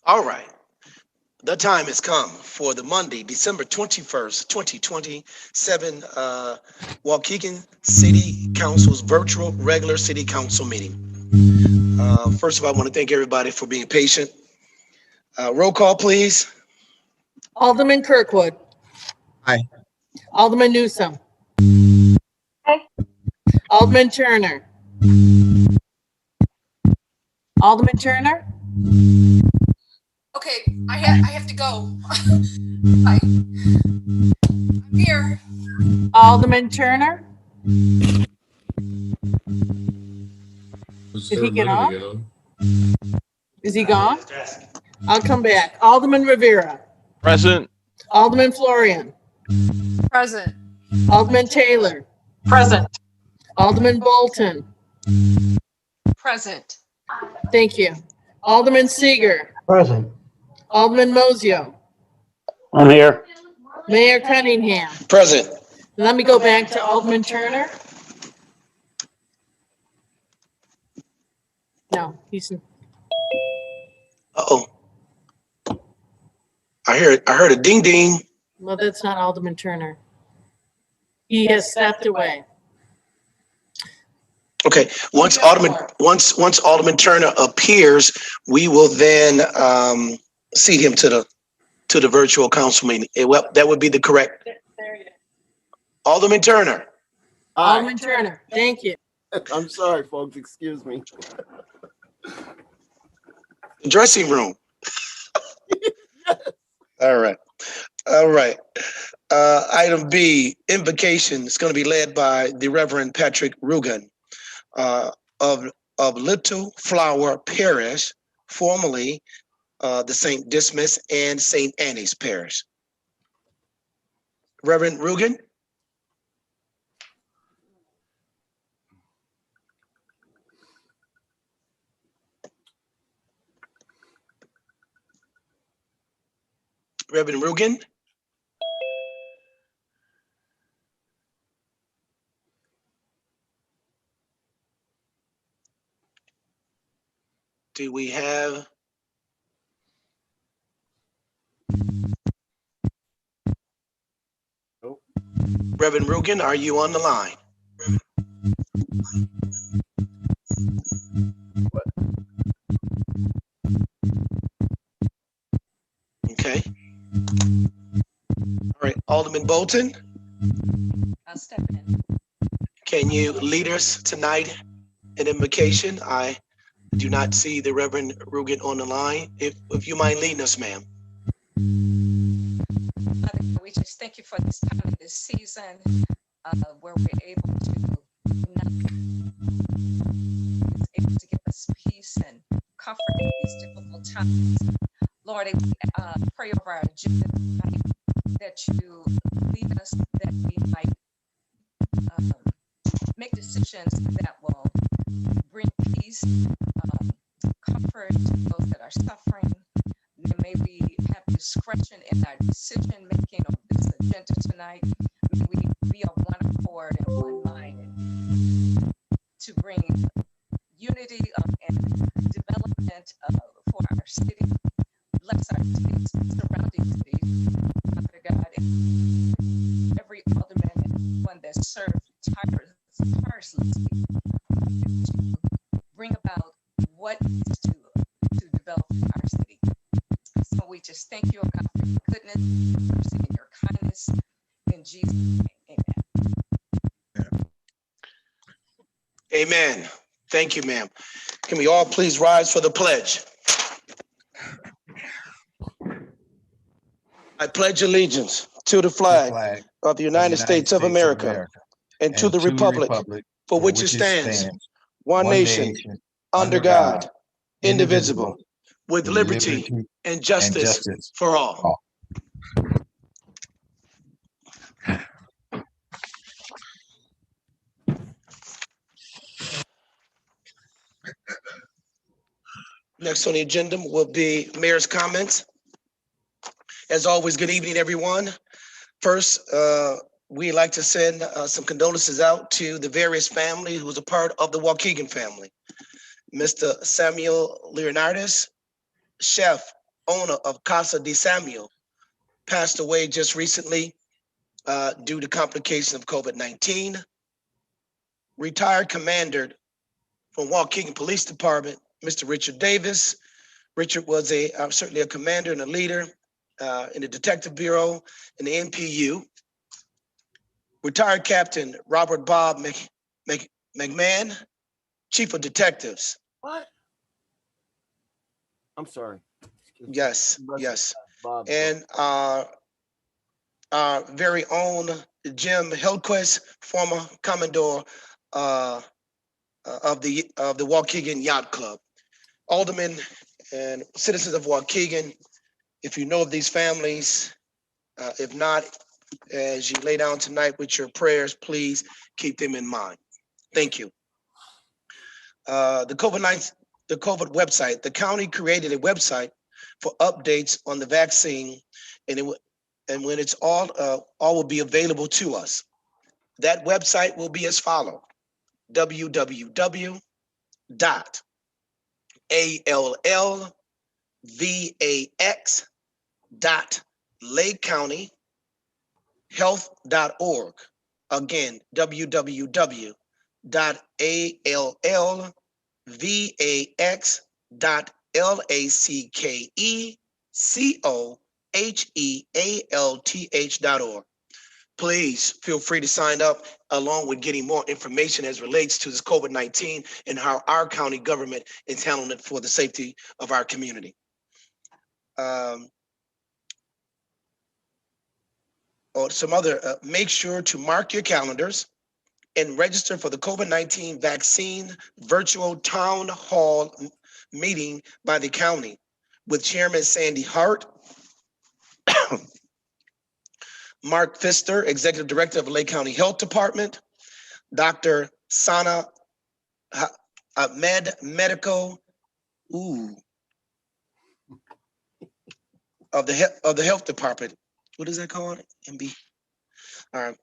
All right. The time has come for the Monday, December 21st, 2027, Waukegan City Council's virtual regular city council meeting. First of all, I want to thank everybody for being patient. Roll call, please. Alderman Kirkwood. Aye. Alderman Newsome. Aye. Alderman Turner. Alderman Turner. Okay, I have to go. Bye. I'm here. Alderman Turner. Did he get off? Is he gone? I'll come back. Alderman Rivera. Present. Alderman Florian. Present. Alderman Taylor. Present. Alderman Bolton. Present. Thank you. Alderman Seeger. Present. Alderman Mosio. I'm here. Mayor Cunningham. Present. Let me go back to Alderman Turner. No, he's. Uh-oh. I heard a ding ding. Well, that's not Alderman Turner. He has stepped away. Okay, once Alderman Turner appears, we will then seat him to the virtual council meeting. Well, that would be the correct. There you go. Alderman Turner. Alderman Turner, thank you. I'm sorry, folks. Excuse me. Dressing room. All right. All right. Item B, invocation is going to be led by the Reverend Patrick Rugan of Little Flower Parish, formerly the St. Dismas and St. Annie's Parish. Reverend Rugan. Reverend Rugan. Do we have? Nope. Reverend Rugan, are you on the line? What? Okay. All right, Alderman Bolton, I'll step in. can you lead us tonight in invocation? I do not see the Reverend Rugan on the line. If you mind leading us, ma'am. Father God, we just thank you for this time of this season where we're able to give us peace and comfort in these difficult times. Lord, I pray over our agenda tonight that you lead us, that we might make decisions that will bring peace, comfort to those that are suffering. May we have discretion in our decision making on this agenda tonight. May we be on one accord and one mind to bring unity and development for our city. Bless our cities, surrounding cities, Father God, and every alderman and one that served tirelessly to bring about what needs to develop our city. So we just thank you, oh God, for your goodness, your mercy, and your kindness. In Jesus' name, amen. Amen. Thank you, ma'am. Can we all please rise for the pledge? I pledge allegiance to the flag of the United States of America and to the republic for which it stands, one nation, under God, indivisible, with liberty and justice for all. Next on the agenda will be mayor's comments. As always, good evening, everyone. First, we'd like to send some condolences out to the various families who was a part of the Waukegan family. Mr. Samuel Leonardis, chef owner of Casa de Samuel, passed away just recently due to complications of COVID-19. Retired commander from Waukegan Police Department, Mr. Richard Davis. Richard was certainly a commander and a leader in the Detective Bureau and the NPU. Retired Captain Robert Bob McMahon, Chief of Detectives. What? I'm sorry. Yes, yes. Bob. And our very own Jim Hillquist, former Commodore of the Waukegan Yacht Club. Aldermen and citizens of Waukegan, if you know of these families, if not, as you lay down tonight with your prayers, please keep them in mind. Thank you. The COVID website, the county created a website for updates on the vaccine, and when it's all will be available to us. That website will be as follows: www.allvax.lakecountyhealth.org. Again, www.allvaxcohealth.org. Please feel free to sign up, along with getting more information as relates to this COVID-19 and how our county government is handling it for the safety of our community. Make sure to mark your calendars and register for the COVID-19 vaccine virtual town hall meeting by the county with Chairman Sandy Hart, Mark Pfister, Executive Director of the Lake County Health Department, Dr. Sana Ahmed, Medical of the Health Department. What is that called? MB. All right.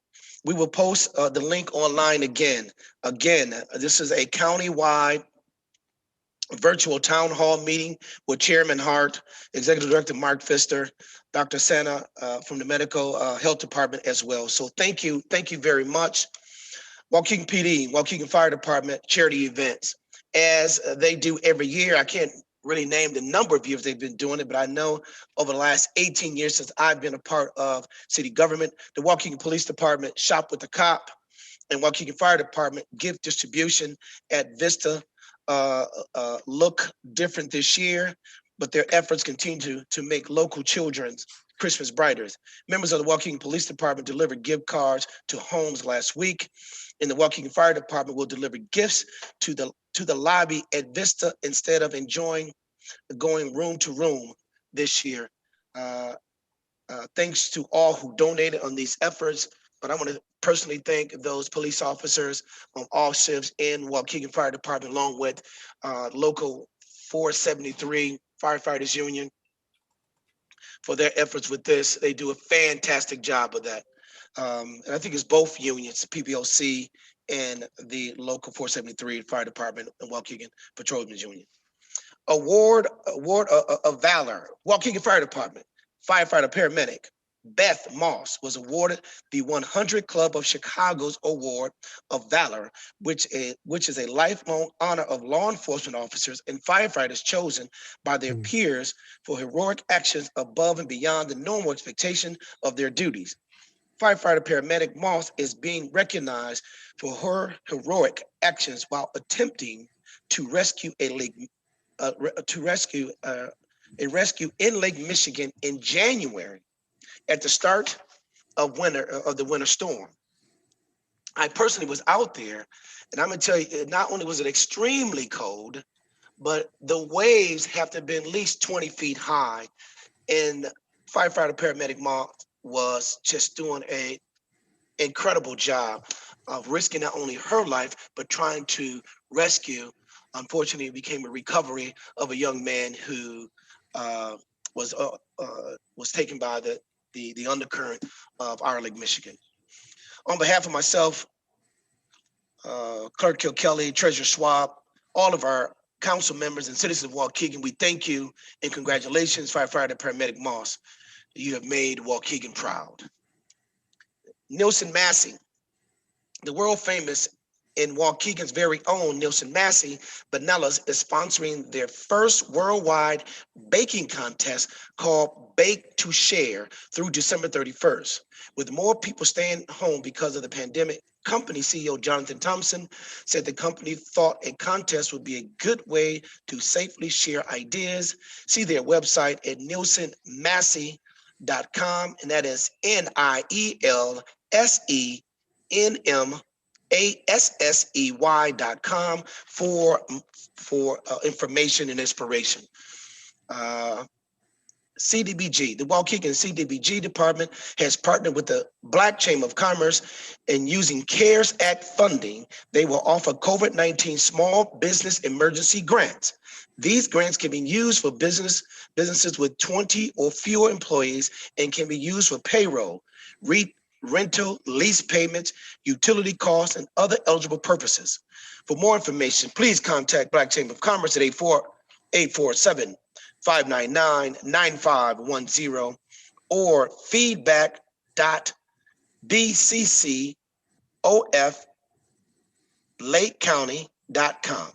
We will post the link online again. Again, this is a county-wide virtual town hall meeting with Chairman Hart, Executive Director Mark Pfister, Dr. Sana from the Medical Health Department as well. So thank you very much. Waukegan PD, Waukegan Fire Department charity events, as they do every year. I can't really name the number of years they've been doing it, but I know over the last 18 years since I've been a part of city government, the Waukegan Police Department Shop with the Cop and Waukegan Fire Department gift distribution at Vista look different this year, but their efforts continue to make local children's Christmas brighter. Members of the Waukegan Police Department delivered gift cards to homes last week, and the Waukegan Fire Department will deliver gifts to the lobby at Vista instead of going room to room this year. Thanks to all who donated on these efforts, but I want to personally thank those police officers on all shifts in Waukegan Fire Department, along with local 473 Firefighters Union for their efforts with this. They do a fantastic job of that. And I think it's both unions, PPOC and the local 473 Fire Department and Waukegan Patrolmen's Union. Award of Valor, Waukegan Fire Department, firefighter paramedic Beth Moss was awarded the 100 Club of Chicago's Award of Valor, which is a lifelong honor of law enforcement officers and firefighters chosen by their peers for heroic actions above and beyond the normal expectation of their duties. Firefighter paramedic Moss is being recognized for her heroic actions while attempting to rescue a rescue in Lake Michigan in January at the start of the winter storm. I personally was out there, and I'm gonna tell you, not only was it extremely cold, but the waves have to have been at least 20 feet high. And firefighter paramedic Moss was just doing a incredible job of risking not only her life, but trying to rescue. Unfortunately, it became a recovery of a young man who was taken by the undercurrent of our Lake Michigan. On behalf of myself, Clerk Kilkelly, Treasurer Schwab, all of our council members and citizens of Waukegan, we thank you and congratulations, firefighter paramedic Moss. You have made Waukegan proud. Nielsen Massey, the world famous in Waukegan's very own Nielsen Massey, Vanillas is sponsoring their first worldwide baking contest called Bake to Share through December 31st. With more people staying home because of the pandemic, company CEO Jonathan Thompson said the company thought a contest would be a good way to safely share ideas. See their website at nielsenmassey.com, and that is NIELSENMASSEY.com for information and inspiration. CDBG, the Waukegan CDBG department has partnered with the Black Chamber of Commerce, and using CARES Act funding, they will offer COVID-19 small business emergency grants. These grants can be used for businesses with 20 or fewer employees and can be used for payroll, rental, lease payments, utility costs, and other eligible purposes. For more information, please contact Black Chamber of Commerce at 847-599-9510 or feedback.bccof.lakecounty.com.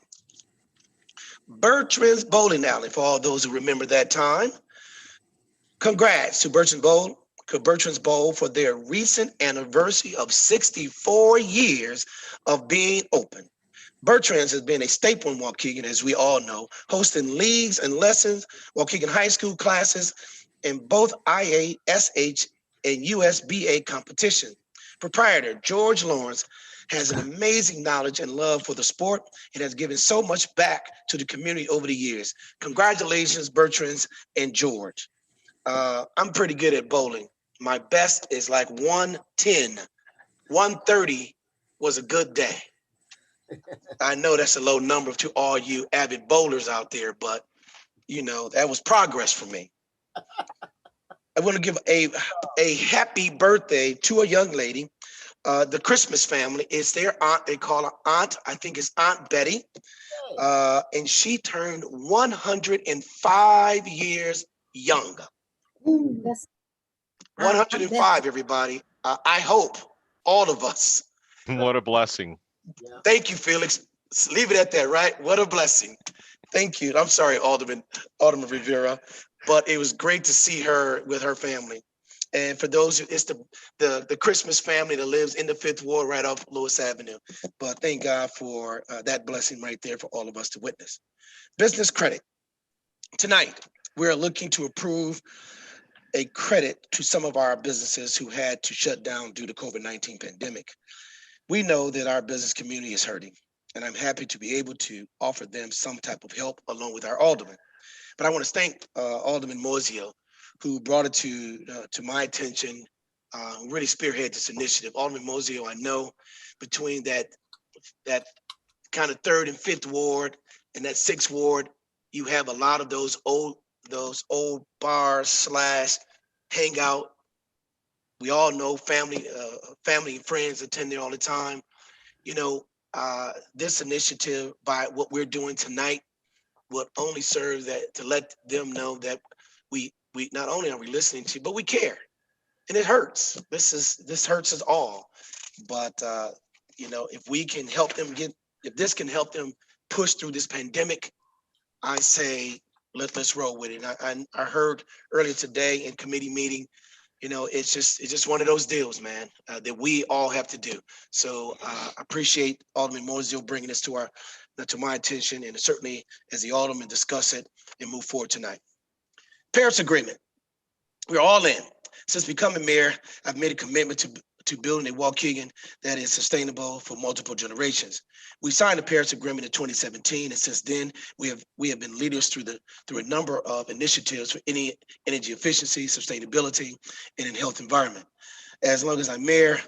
Bertrand's Bowling Alley, for all those who remember that time. Congrats to Bertrand's Bowl for their recent anniversary of 64 years of being open. Bertrand's has been a staple in Waukegan, as we all know, hosting leagues and lessons, Waukegan high school classes, in both IA, SH, and USBA competition. Proprietor George Lawrence has an amazing knowledge and love for the sport and has given so much back to the community over the years. Congratulations, Bertrand's and George. I'm pretty good at bowling. My best is like 110. 130 was a good day. I know that's a low number to all you avid bowlers out there, but you know, that was progress for me. I want to give a happy birthday to a young lady. The Christmas family is their aunt. They call her aunt. I think it's Aunt Betty. And she turned 105 years young. 105, everybody. I hope all of us. What a blessing. Thank you, Felix. Leave it at that, right? What a blessing. Thank you. I'm sorry, Alderman Rivera, but it was great to see her with her family. And for those who, it's the Christmas family that lives in the 5th Ward right off Lewis Avenue. But thank God for that blessing right there for all of us to witness. Business credit. Tonight, we're looking to approve a credit to some of our businesses who had to shut down due to COVID-19 pandemic. We know that our business community is hurting, and I'm happy to be able to offer them some type of help along with our alderman. But I want to thank Alderman Mozio, who brought it to my attention, really spearhead this initiative. Alderman Mozio, I know between that kind of 3rd and 5th Ward and that 6th Ward, you have a lot of those old bars / hangout. We all know family and friends attend there all the time. You know, this initiative by what we're doing tonight would only serve that to let them know that we not only are we listening to, but we care, and it hurts. This hurts us all. But you know, if we can help them if this can help them push through this pandemic, I say let's roll with it. I heard earlier today in committee meeting, you know, it's just one of those deals, man, that we all have to do. So I appreciate Alderman Mozio bringing this to my attention, and certainly as the alderman discuss it and move forward tonight. Paris agreement. We're all in. Since becoming mayor, I've made a commitment to building a Waukegan that is sustainable for multiple generations. We signed the Paris Agreement in 2017, and since then we have been leaders through a number of initiatives for energy efficiency, sustainability, and in health environment. As long as I'm mayor,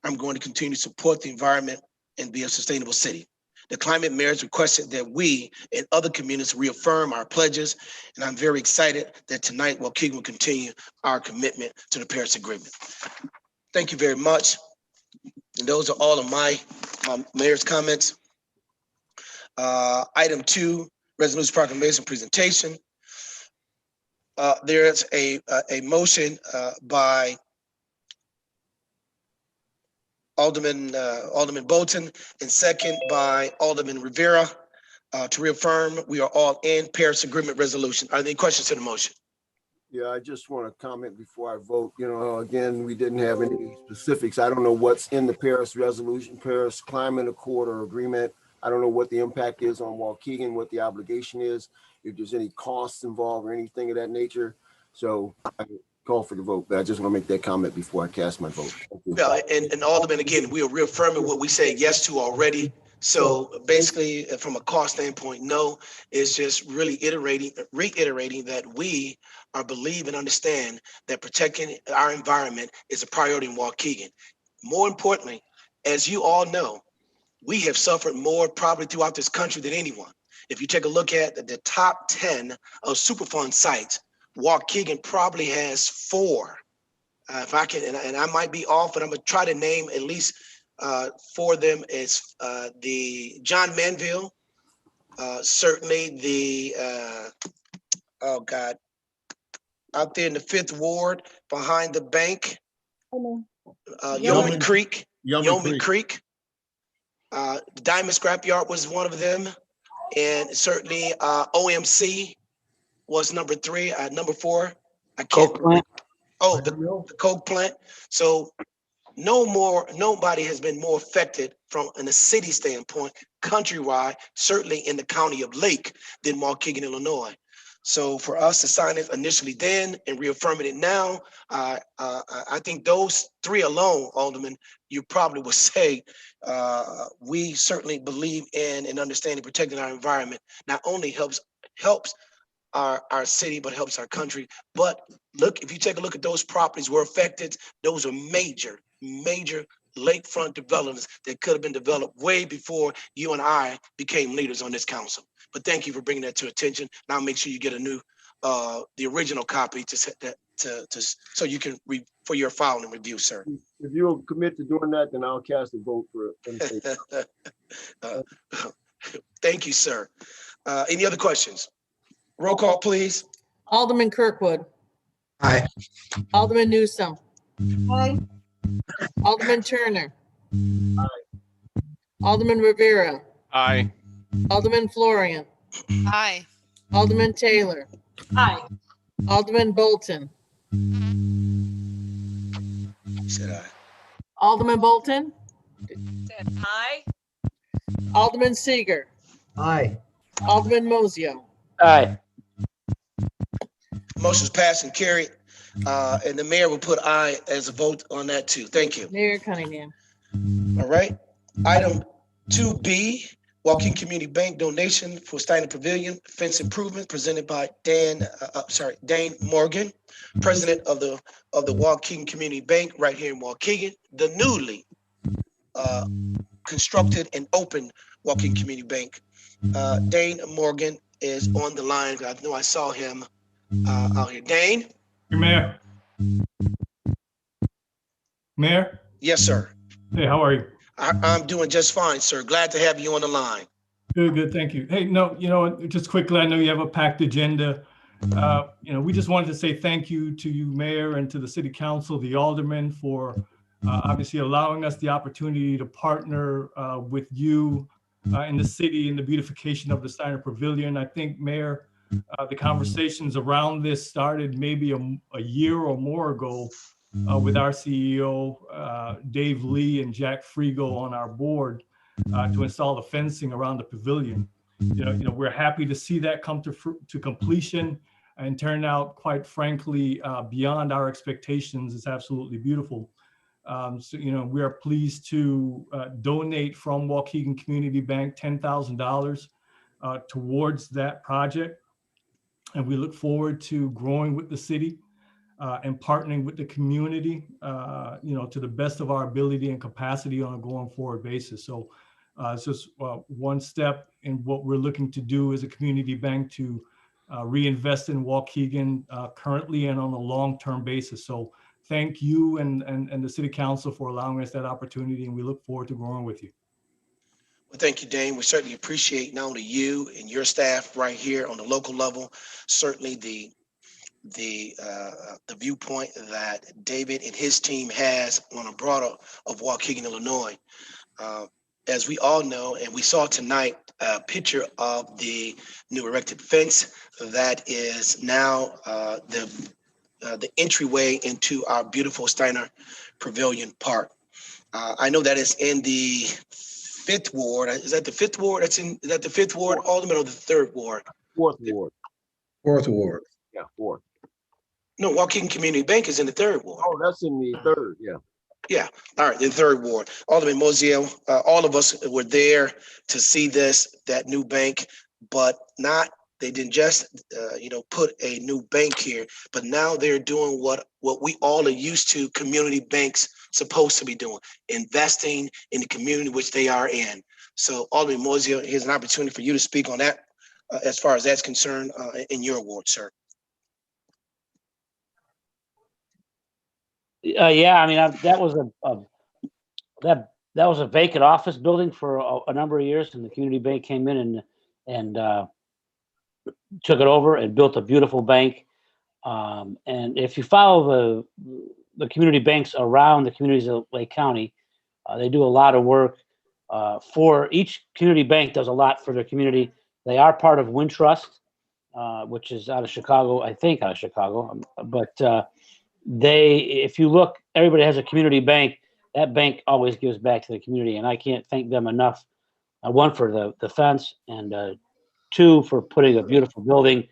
I'm going to continue to support the environment and be a sustainable city. The climate mayors requested that we and other communities reaffirm our pledges, and I'm very excited that tonight Waukegan will continue our commitment to the Paris Agreement. Thank you very much. And those are all of my mayor's comments. Item 2, resolution proclamation presentation. There's a motion by Alderman Bolton and second by Alderman Rivera to reaffirm we are all in Paris Agreement resolution. Are there any questions to the motion? Yeah, I just want to comment before I vote. You know, again, we didn't have any specifics. I don't know what's in the Paris resolution, Paris Climate Accord or agreement. I don't know what the impact is on Waukegan, what the obligation is, if there's any costs involved or anything of that nature. So I call for the vote, but I just want to make that comment before I cast my vote. Well, and Alderman, again, we are reaffirming what we said yes to already. So basically, from a cost standpoint, no, it's just really reiterating that we are believe and understand that protecting our environment is a priority in Waukegan. More importantly, as you all know, we have suffered more probably throughout this country than anyone. If you take a look at the top 10 of Superfund sites, Waukegan probably has 4. If I can, and I might be off, but I'm gonna try to name at least 4 of them. Is the John Manville, certainly the oh God, out there in the 5th Ward behind the bank, Yeoman Creek, Yeoman Creek. The Diamond Scrapyard was one of them, and certainly OMC was number 3. Number 4, I can't. Oh, the coke plant. So nobody has been more affected from in a city standpoint, countrywide, certainly in the county of Lake than Waukegan, Illinois. So for us to sign it initially then and reaffirming it now, I think those 3 alone, Alderman, you probably would say we certainly believe in and understanding protecting our environment not only helps our city, but helps our country. But look, if you take a look at those properties were affected, those are major lakefront developments that could have been developed way before you and I became leaders on this council. But thank you for bringing that to attention. Now make sure you get a new, the original copy to set that so you can read for your file and review, sir. If you'll commit to doing that, then I'll cast a vote for it. Thank you, sir. Any other questions? Roll call, please. Alderman Kirkwood. Aye. Alderman Newsome. Aye. Alderman Turner. Alderman Rivera. Aye. Alderman Florian. Aye. Alderman Taylor. Aye. Alderman Bolton. Said aye. Alderman Bolton. Said aye. Alderman Seeger. Aye. Alderman Mosio. Aye. Motion's passed and carried. And the mayor will put aye as a vote on that too. Thank you. Mayor Cunningham. All right. Item 2B, Waukegan Community Bank donation for Steiner Pavilion fence improvement presented by Dane Morgan, president of the Waukegan Community Bank right here in Waukegan, the newly constructed and open Waukegan Community Bank. Dane Morgan is on the line. I know I saw him out here. Dane? Mayor. Mayor? Yes, sir. Hey, how are you? I'm doing just fine, sir. Glad to have you on the line. Good, thank you. Hey, no, just quickly, I know you have a packed agenda. We just wanted to say thank you to you, Mayor, and to the City Council, the Aldermen, for obviously allowing us the opportunity to partner with you in the city in the beautification of the Steiner Pavilion. I think, Mayor, the conversations around this started maybe a year or more ago with our CEO, Dave Lee, and Jack Frigo on our board to install the fencing around the pavilion. We're happy to see that come to completion and turn out, quite frankly, beyond our expectations. It's absolutely beautiful. We are pleased to donate from Waukegan Community Bank $10,000 towards that project. And we look forward to growing with the city and partnering with the community, to the best of our ability and capacity on a going forward basis. So it's just one step in what we're looking to do as a community bank to reinvest in Waukegan currently and on a long-term basis. So thank you and the City Council for allowing us that opportunity, and we look forward to growing with you. Well, thank you, Dane. We certainly appreciate not only you and your staff right here on the local level, certainly the viewpoint that David and his team has on a broader of Waukegan, Illinois. As we all know, and we saw tonight a picture of the new erected fence that is now the entryway into our beautiful Steiner Pavilion Park. I know that is in the 5th ward. Is that the 5th ward? Is that the 5th ward, Alderman, or the 3rd ward? Fourth ward. Fourth ward. Yeah, fourth. No, Waukegan Community Bank is in the 3rd ward. Oh, that's in the third. Yeah. Yeah, all right, the 3rd ward. Alderman Mosiel, all of us were there to see that new bank, but they didn't just, put a new bank here, but now they're doing what we all are used to community banks supposed to be doing, investing in the community which they are in. So Alderman Mosiel, here's an opportunity for you to speak on that as far as that's concerned in your ward, sir. Yeah, I mean, that was a vacant office building for a number of years, and the community bank came in and took it over and built a beautiful bank. And if you follow the community banks around the communities of Lake County, they do a lot of work for each community bank does a lot for their community. They are part of Wintrust, which is out of Chicago, I think out of Chicago, but if you look, everybody has a community bank. That bank always gives back to the community, and I can't thank them enough. One, for the fence, and two, for putting a beautiful building,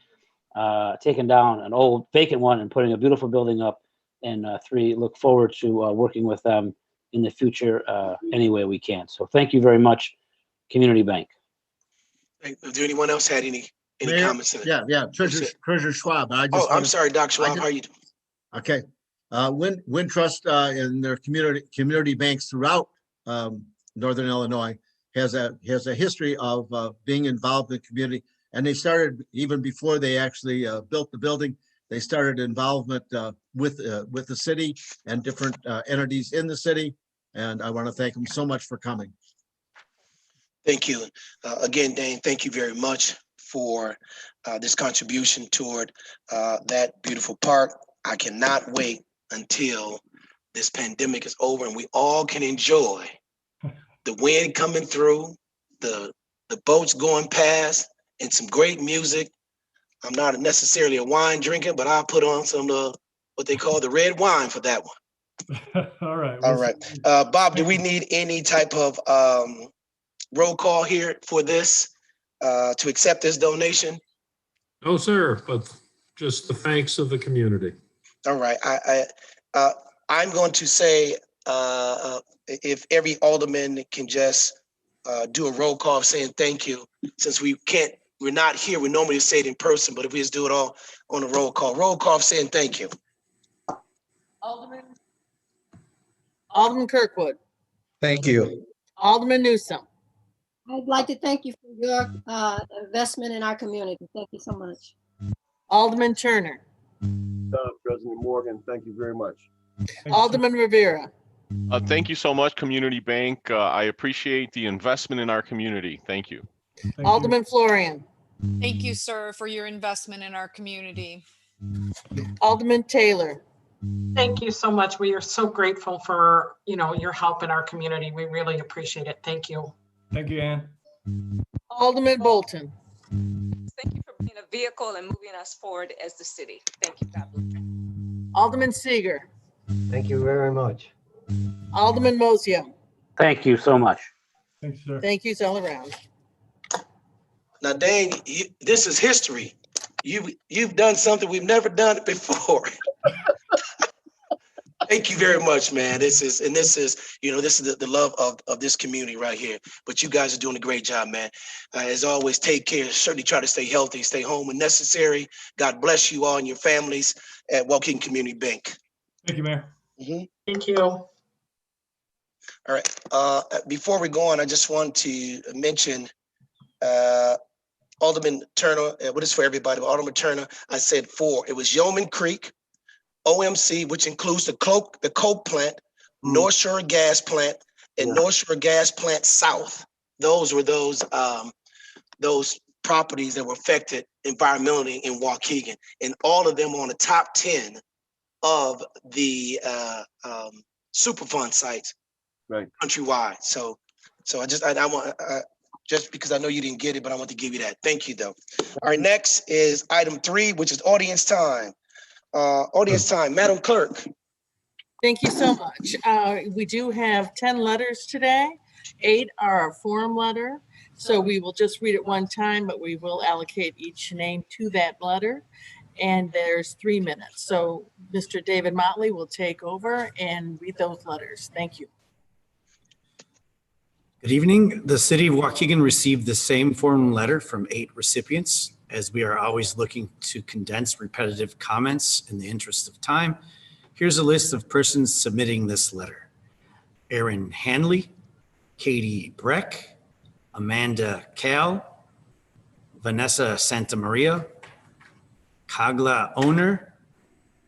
taking down an old vacant one and putting a beautiful building up, and three, look forward to working with them in the future any way we can. So thank you very much, Community Bank. Is there anyone else had any Mayor? comments? Yeah, Treasurer Schwab. I'm sorry, Dr. Schwab, how are you doing? Okay. Wintrust and their community banks throughout Northern Illinois has a history of being involved in the community. And they started even before they actually built the building. They started involvement with the city and different entities in the city. And I want to thank them so much for coming. Thank you. Again, Dane, thank you very much for this contribution toward that beautiful park. I cannot wait until this pandemic is over and we all can enjoy the wind coming through, the boats going past, and some great music. I'm not necessarily a wine drinker, but I'll put on some what they call the red wine for that one. All right. All right. Bob, do we need any type of roll call here for this to accept this donation? No, sir, but just the thanks of the community. All right. I'm going to say if every alderman can just do a roll call of saying thank you, since we're not here, we normally say it in person, but if we just do it all on a roll call of saying thank you. Alderman Kirkwood, Thank you. Alderman Newsome, I'd like to thank you for your investment in our community. Thank you so much. Alderman Turner, President Morgan, thank you very much. Alderman Rivera, Thank you so much, Community Bank. I appreciate the investment in our community. Thank you. Thank you. Alderman Florian, Thank you, sir, for your investment in our community. Alderman Taylor, Thank you so much. We are so grateful for, your help in our community. We really appreciate it. Thank you. Thank you, Ann. Alderman Bolton, Thank you for being a vehicle and moving us forward as the city. Thank you, God bless. Alderman Seeger, Thank you very much. Alderman Mosio. Thank you so much. Thanks, sir. Thank yous all around. Now, Dane, this is history. You've done something we've never done it before. Thank you very much, man. This is the love of this community right here. But you guys are doing a great job, man. As always, take care. Certainly try to stay healthy, stay home when necessary. God bless you all and your families at Waukegan Community Bank. Thank you, Mayor. Thank you. All right. Before we go on, I just want to mention Alderman Turner. What is for everybody? Alderman Turner, I said 4. It was Yeoman Creek, OMC, which includes the coke plant, North Shore Gas Plant, and North Shore Gas Plant South. those were those properties that were affected environmentally in Waukegan, and all of them on the top 10 of the Superfund sites countrywide. So I want just because I know you didn't get it, but I want to give you that. Thank you, though. All right, next is item 3, which is audience time. Audience time, Madam Clerk. Thank you so much. We do have 10 letters today. 8 are a forum letter. So we will just read it one time, but we will allocate each name to that letter. And there's 3 minutes. So Mr. David Motley will take over and read those letters. Thank you. Good evening. The city of Waukegan received the same forum letter from 8 recipients. As we are always looking to condense repetitive comments in the interest of time, here's a list of persons submitting this letter. Erin Hanley, Katie Breck, Amanda Cal, Vanessa Santamaria, Kagla Owner,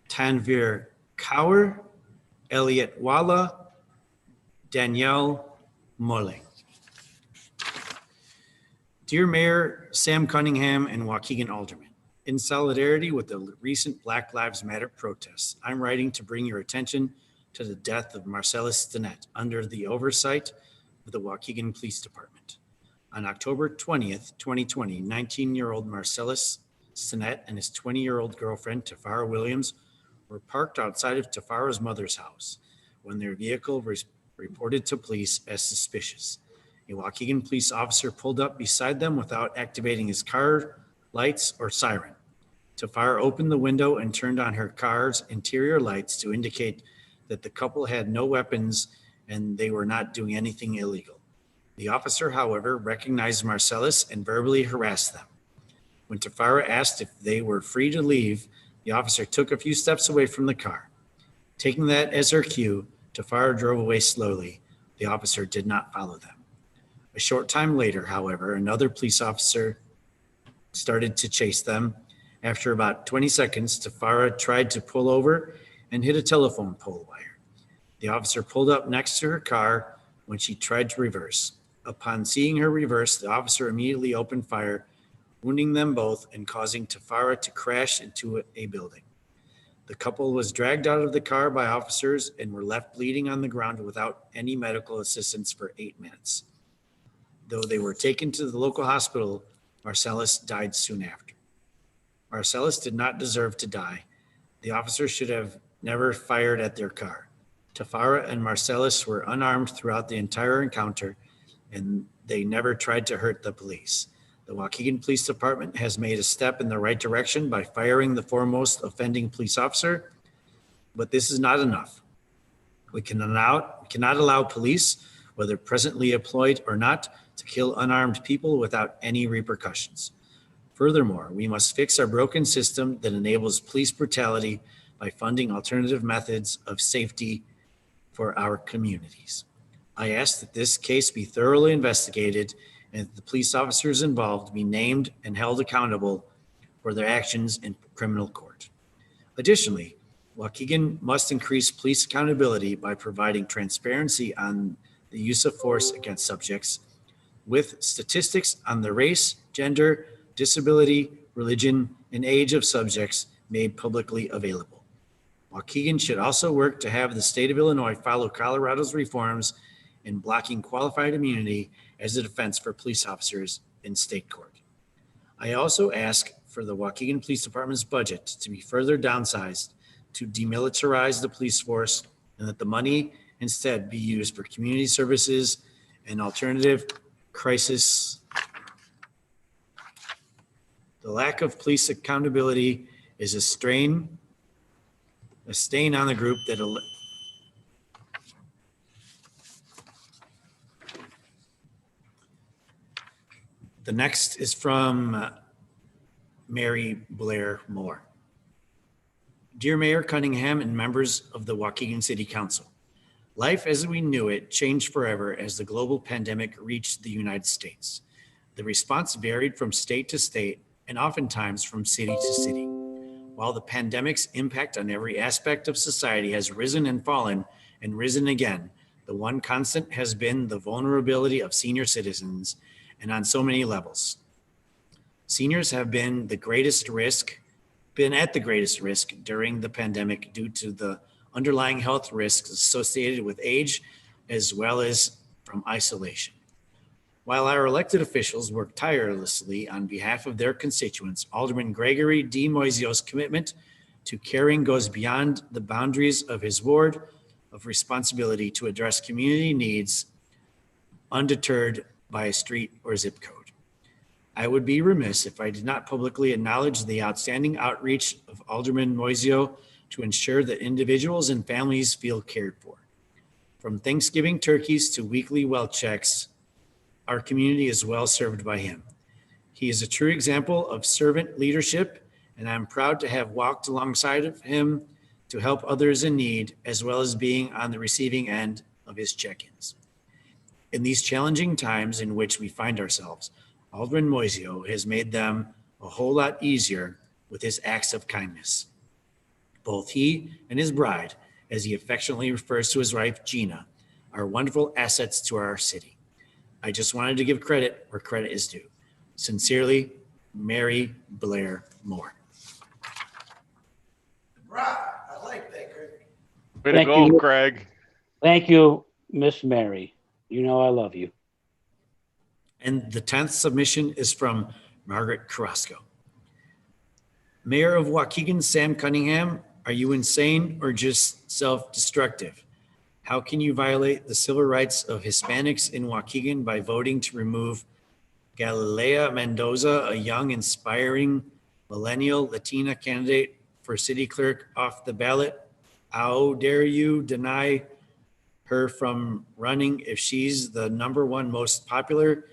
Tanvir Kaur, Elliot Walla, Danielle Mole. Dear Mayor Sam Cunningham and Waukegan Alderman, in solidarity with the recent Black Lives Matter protests, I'm writing to bring your attention to the death of Marcellus Stinnett under the oversight of the Waukegan Police Department. On October 20th, 2020, 19-year-old Marcellus Stinnett and his 20-year-old girlfriend, Tafara Williams, were parked outside of Tafara's mother's house when their vehicle was reported to police as suspicious. A Waukegan police officer pulled up beside them without activating his car lights or siren. Tafara opened the window and turned on her car's interior lights to indicate that the couple had no weapons and they were not doing anything illegal. The officer, however, recognized Marcellus and verbally harassed them. When Tafara asked if they were free to leave, the officer took a few steps away from the car. Taking that as her cue, Tafara drove away slowly. The officer did not follow them. A short time later, however, another police officer started to chase them. After about 20 seconds, Tafara tried to pull over and hit a telephone pole wire. The officer pulled up next to her car when she tried to reverse. Upon seeing her reverse, the officer immediately opened fire, wounding them both and causing Tafara to crash into a building. The couple was dragged out of the car by officers and were left bleeding on the ground without any medical assistance for 8 minutes. Though they were taken to the local hospital, Marcellus died soon after. Marcellus did not deserve to die. The officers should have never fired at their car. Tafara and Marcellus were unarmed throughout the entire encounter, and they never tried to hurt the police. The Waukegan Police Department has made a step in the right direction by firing the foremost offending police officer, but this is not enough. We cannot allow police, whether presently employed or not, to kill unarmed people without any repercussions. Furthermore, we must fix our broken system that enables police brutality by funding alternative methods of safety for our communities. I ask that this case be thoroughly investigated and that the police officers involved be named and held accountable for their actions in criminal court. Additionally, Waukegan must increase police accountability by providing transparency on the use of force against subjects with statistics on the race, gender, disability, religion, and age of subjects made publicly available. Waukegan should also work to have the state of Illinois follow Colorado's reforms in blocking qualified immunity as a defense for police officers in state court. I also ask for the Waukegan Police Department's budget to be further downsized to demilitarize the police force, and that the money instead be used for community services and alternative crisis. The lack of police accountability is a stain on the group that the next is from Mary Blair Moore. Dear Mayor Cunningham and members of the Waukegan City Council, life as we knew it changed forever as the global pandemic reached the United States. The response varied from state to state and oftentimes from city to city. While the pandemic's impact on every aspect of society has risen and fallen and risen again, The one constant has been the vulnerability of senior citizens, and on so many levels. Seniors have been at the greatest risk during the pandemic due to the underlying health risks associated with age, as well as from isolation. While our elected officials work tirelessly on behalf of their constituents, Alderman Gregory D. Moisio's commitment to caring goes beyond the boundaries of his ward of responsibility to address community needs undeterred by a street or zip code. I would be remiss if I did not publicly acknowledge the outstanding outreach of Alderman Moisio to ensure that individuals and families feel cared for. From Thanksgiving turkeys to weekly well checks, our community is well served by him. He is a true example of servant leadership, and I'm proud to have walked alongside of him to help others in need, as well as being on the receiving end of his check-ins. In these challenging times in which we find ourselves, Alderman Moisio has made them a whole lot easier with his acts of kindness. Both he and his bride, as he affectionately refers to his wife, Gina, are wonderful assets to our city. I just wanted to give credit where credit is due. Sincerely, Mary Blair Moore. Right, I like that, Greg. Way to Thank go, you. Craig. Thank you, Miss Mary. You know I love you. And the 10th submission is from Margaret Carrasco. Mayor of Waukegan, Sam Cunningham, are you insane or just self-destructive? How can you violate the civil rights of Hispanics in Waukegan by voting to remove Galilea Mendoza, a young, inspiring millennial Latina candidate for city clerk, off the ballot? How dare you deny her from running if she's the #1 most popular,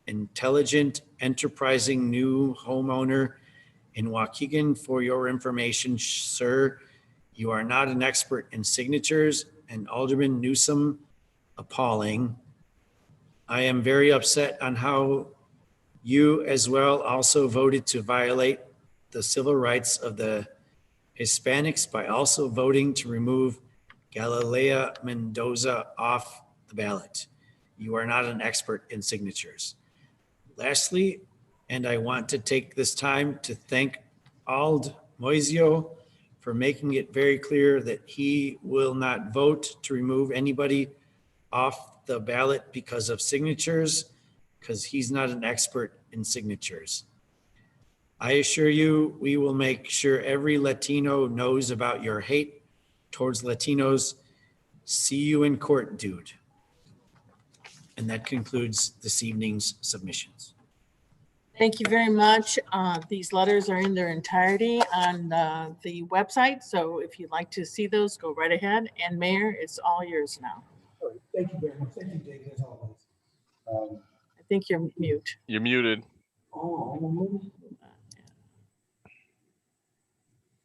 intelligent, enterprising new homeowner in Waukegan? For your information, sir, you are not an expert in signatures, and Alderman Newsom, appalling. I am very upset on how you as well also voted to violate the civil rights of the Hispanics by also voting to remove Galilea Mendoza off the ballot. You are not an expert in signatures. Lastly, and I want to take this time to thank Ald Moisio for making it very clear that he will not vote to remove anybody off the ballot because of signatures, because he's not an expert in signatures. I assure you, we will make sure every Latino knows about your hate towards Latinos. See you in court, dude. And that concludes this evening's submissions. Thank you very much. These letters are in their entirety on the website. So if you'd like to see those, go right ahead. And Mayor, it's all yours now. Thank you very much. Thank you, David, as always. I think you're mute. You're muted. All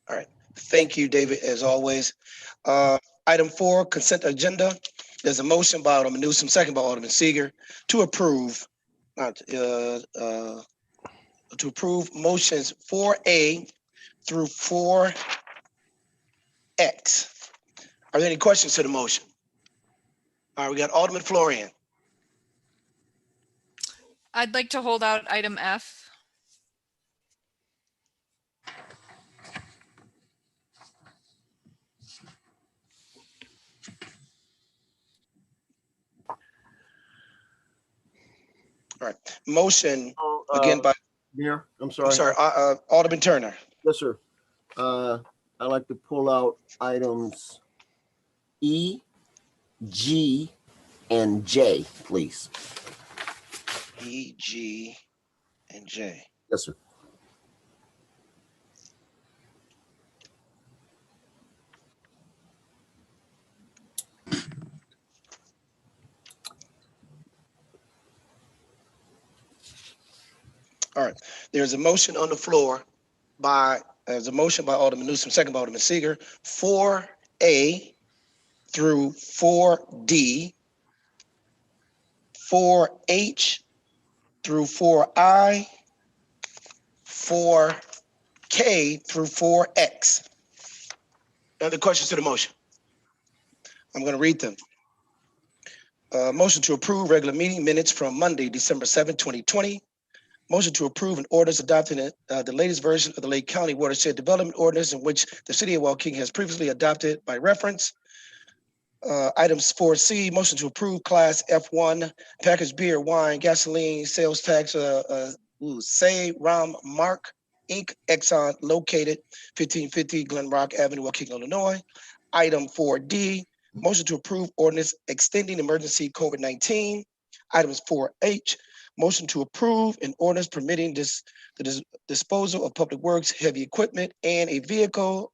right. Thank you, David, as always. Item 4, consent agenda. There's a motion by Alderman Newsom, second by Alderman Seeger, to approve motions 4A through 4X. Are there any questions to the motion? All right, we got Alderman Florian. I'd like to hold out item F. All right, motion again by Mayor, I'm sorry. Alderman Turner. Yes, sir. I'd like to pull out items E, G, and J, please. E, G, and J. Yes, sir. All right, there's a motion on the floor there's a motion by Alderman Newsom, second by Alderman Seeger, 4A through 4D, 4H through 4I, 4K through 4X. Other questions to the motion? I'm going to read them. Motion to approve regular meeting minutes from Monday, December 7, 2020. Motion to approve an ordinance adopting the latest version of the Lake County Watershed Development Ordinance in which the city of Waukegan has previously adopted by reference. Items 4C, motion to approve Class F1 packaged beer, wine, gasoline, sales tax, Say Ram Mark Inc., Exxon, located 1550 Glen Rock Avenue, Waukegan, Illinois. Item 4D, motion to approve ordinance extending emergency COVID-19. Items 4H, motion to approve an ordinance permitting the disposal of public works, heavy equipment, and a vehicle.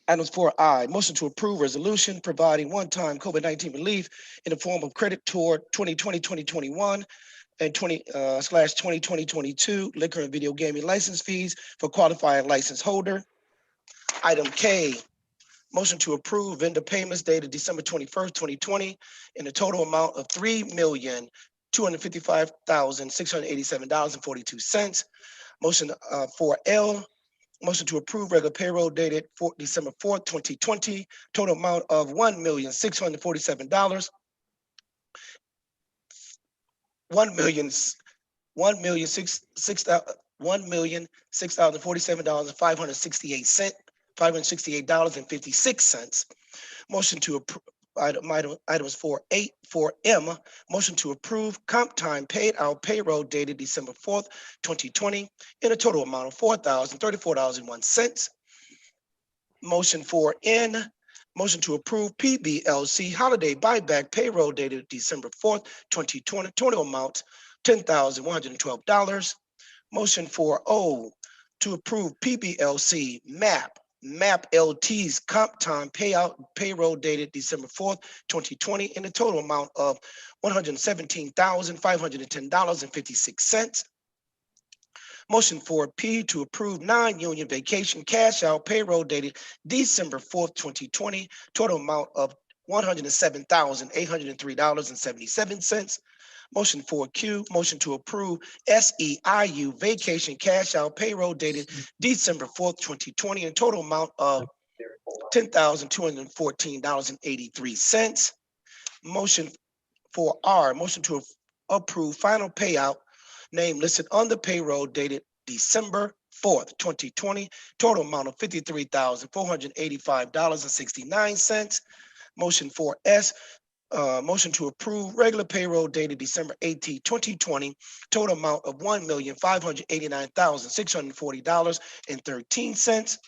Items 4I, motion to approve resolution providing one-time COVID-19 relief in the form of credit toward 2020-2021 and 2020-2022 liquor and video gaming license fees for qualifying license holder. Item K, motion to approve vendor payments dated December 21st, 2020 in a total amount of $3,255,687.42. Motion 4L, motion to approve regular payroll dated December 4th, 2020, total amount of $1,647. $1,647,568.56. Motion to approve items 4A, 4M, motion to approve comp time paid out payroll dated December 4th, 2020 in a total amount of $4,034.01. Motion 4N, motion to approve PBLC holiday buyback payroll dated December 4th, 2020, total amount $10,112. Motion 4O, to approve PBLC MAP LT's comp time payout payroll dated December 4th, 2020 in a total amount of $117,510.56. Motion 4P, to approve non-union vacation cash out payroll dated December 4th, 2020, total amount of $107,803.77. Motion 4Q, motion to approve SEIU vacation cash out payroll dated December 4th, 2020, in total amount of $10,214.83. Motion 4R, motion to approve final payout name listed on the payroll dated December 4th, 2020, total amount of $53,485.69. Motion 4S, motion to approve regular payroll dated December 18, 2020, total amount of $1,589,640.13.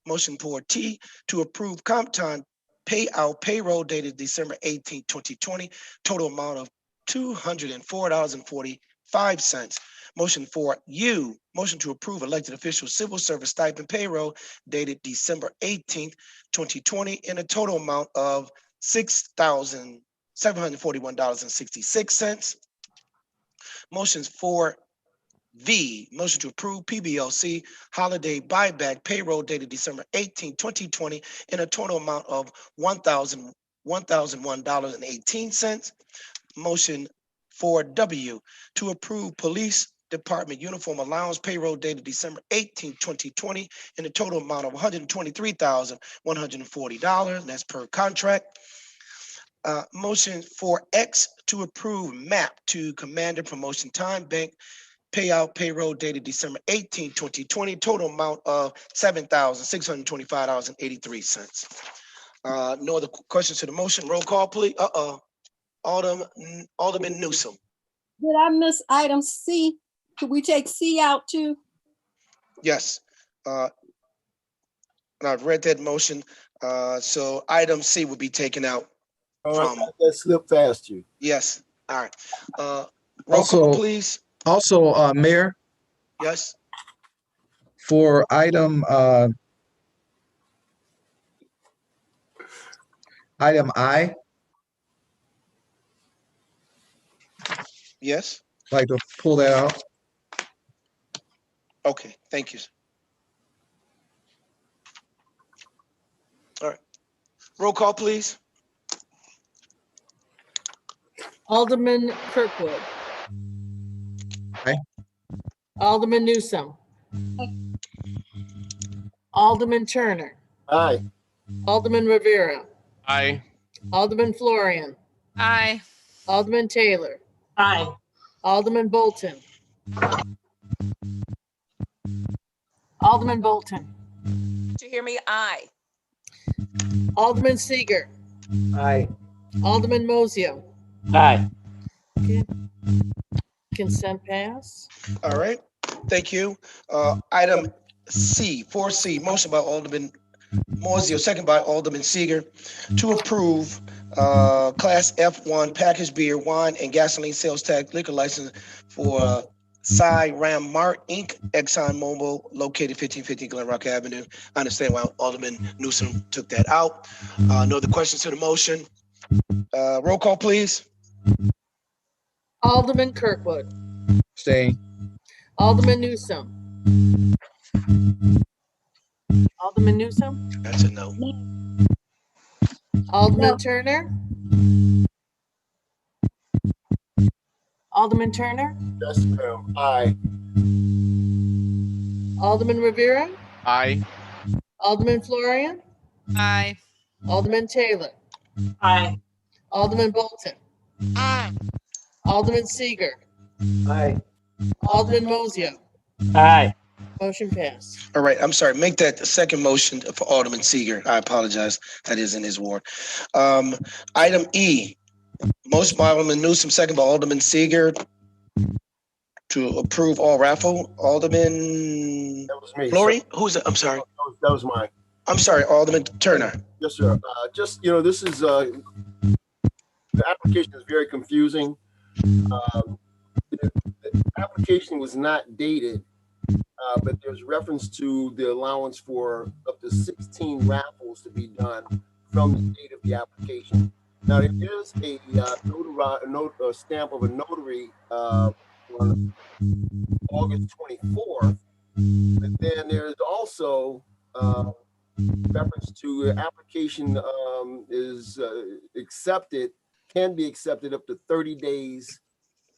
Motion 4T, to approve comp time payout payroll dated December 18, 2020, total amount of $204.45. Motion 4U, motion to approve elected official civil service stipend payroll dated December 18th, 2020 in a total amount of $6,741.66. Motions 4V, motion to approve PBLC holiday buyback payroll dated December 18, 2020 in a total amount of $1,001.18. Motion 4W, to approve police department uniform allowance payroll dated December 18, 2020 in a total amount of $123,140, and that's per contract. Motion 4X, to approve MAP to Commander Promotion Time Bank payout payroll dated December 18, 2020, total amount of $7,625.83. No other questions to the motion. Roll call, please. Alderman Newsome. Did I miss item C? Could we take C out too? Yes. And I've read that motion. So item C will be taken out. All right, that slipped past you. Yes. All right. Roll call, please. Also, Mayor, Yes. for item I, Yes. I'd like to pull that out. Okay. Thank you. All right. Roll call, please. Alderman Kirkwood. Aye. Alderman Newsome. Alderman Turner. Aye. Alderman Rivera. Aye. Alderman Florian. Aye. Alderman Taylor, Aye. Alderman Bolton. Alderman Bolton, Did you hear me? Aye. Alderman Seager, Aye. Alderman Mozio. Aye. Okay. Consent pass. All right, thank you. Item C, 4C, motion by Alderman Moiseo, second by Alderman Seager, to approve Class F1 packaged beer, wine, and gasoline sales tax liquor license for Cy Ram Mart Inc., ExxonMobil, located 1550 Glen Rock Avenue. I understand why Alderman Newsom took that out. No other questions to the motion? Roll call, please. Alderman Kirkwood, Staying. Alderman Newsom. Alderman Newsom, That's a no. Alderman Turner. Alderman Turner, Yes, ma'am. Aye. Alderman Rivera, Aye. Alderman Florian, Aye. Alderman Taylor, Aye. Alderman Bolton, Alderman Seager, Aye. Alderman Mozio. Aye. Motion passed. All right, I'm sorry. Make that the second motion for Alderman Seager. I apologize. That is in his ward. Item E, motion by Alderman Newsom, second by Alderman Seager, to approve all raffle. Alderman That was me. Flory, who's it? I'm sorry. That was mine. I'm sorry, Alderman Turner. Yes, sir. Just, this is, the application is very confusing. The application was not dated, but there's reference to the allowance for up to 16 raffles to be done from the date of the application. Now, there is a stamp of a notary on August 24th, but then there's also reference to the application is can be accepted up to 30 days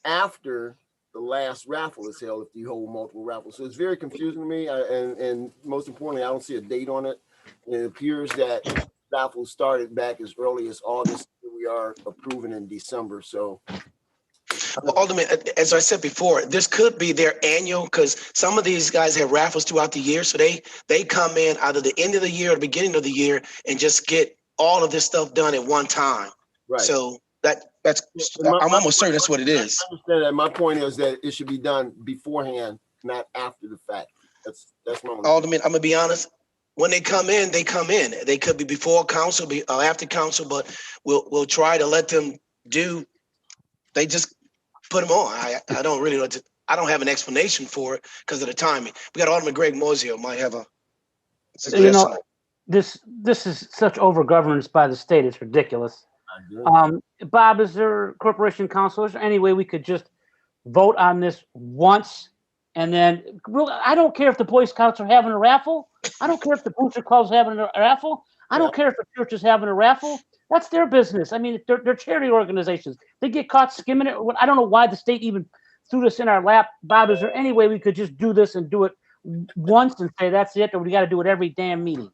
after the last raffle is held if you hold multiple raffles. So it's very confusing to me, and most importantly, I don't see a date on it. It appears that raffles started back as early as August. We are approving in December, so. Well, Alderman, as I said before, this could be their annual, because some of these guys have raffles throughout the year. So they come in either the end of the year or the beginning of the year and just get all of this stuff done at one time. Right. So I'm almost certain that's what it is. I understand that. My point is that it should be done beforehand, not after the fact. That's my only. Alderman, I'm gonna be honest. When they come in, they come in. They could be before council, after council, but we'll try to let them do. They just put them on. I don't really know. I don't have an explanation for it because of the timing. We got Alderman Greg Mozio might have a suggestion. This is such overgovernance by the state. It's ridiculous. Bob, is there corporation council? Is there any way we could just vote on this once and then I don't care if the Boy Scouts are having a raffle. I don't care if the Booster Club's having a raffle. I don't care if the church is having a raffle. That's their business. I mean, they're charity organizations. They get caught skimming it. I don't know why the state even threw this in our lap. Bob, is there any way we could just do this and do it once and say that's it, or we got to do it every damn meeting?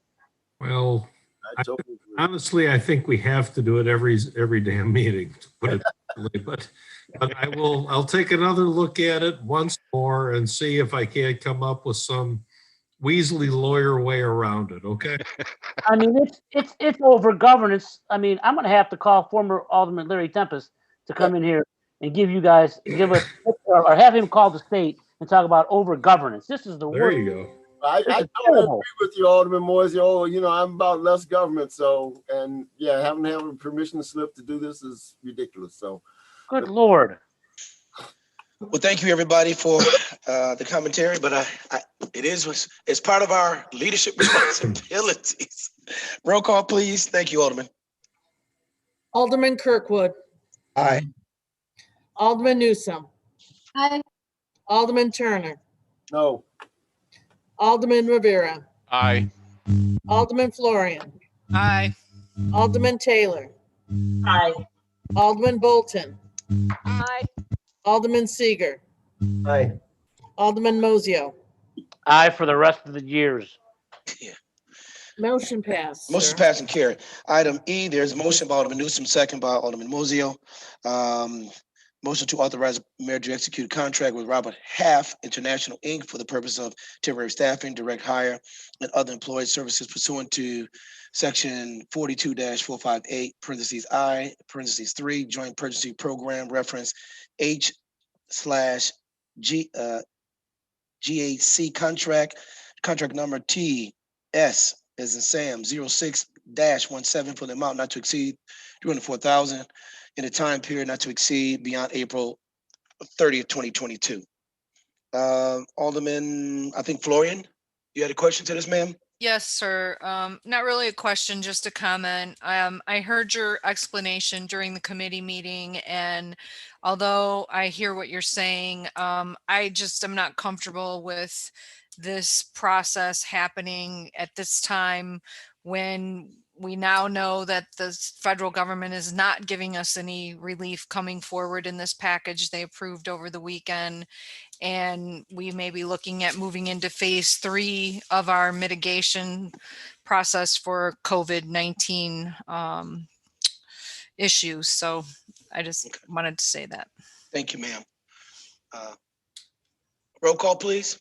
Well, honestly, I think we have to do it every damn meeting, to put it simply. But I'll take another look at it once more and see if I can't come up with some Weasley lawyer way around it. Okay. I mean, it's over governance. I mean, I'm going to have to call former Alderman Larry Tempest to come in here and give us or have him call the state and talk about over governance. This is the worst. There you go. I totally agree with you, Alderman Moiseo. I'm about less government, so having to have a permission slip to do this is ridiculous. So, good Lord. Well, thank you everybody for the commentary, but it's part of our leadership responsibilities. Roll call, please. Thank you, Alderman. Alderman Kirkwood. Aye. Alderman Newsom. Aye. Alderman Turner. No. Alderman Rivera. Aye. Alderman Florian. Aye. Alderman Taylor. Aye. Alderman Bolton. Aye. Alderman Seager. Aye. Alderman Mozio. Aye for the rest of the years. Yeah. Motion passed, Motion sir. passed and carried. Item E, there's a motion by Alderman Newsom, second by Alderman Mozio. Motion to authorize the mayor to execute a contract with Robert Half International, Inc. for the purpose of temporary staffing, direct hire, and other employee services pursuant to section 42-458, parentheses I, parentheses 3, joint purchasing program reference H/G, GAC contract number TS as in Sam 06-17 for the amount not to exceed 304,000 in a time period not to exceed beyond April 30th, 2022. Alderman, I think Florian, you had a question to this, ma'am? Yes, sir. Not really a question, just a comment. I heard your explanation during the committee meeting, and although I hear what you're saying, I just am not comfortable with this process happening at this time when we now know that the federal government is not giving us any relief coming forward in this package they approved over the weekend. And we may be looking at moving into phase 3 of our mitigation process for COVID-19 issues. So I just wanted to say that. Thank you, ma'am. Roll call, please.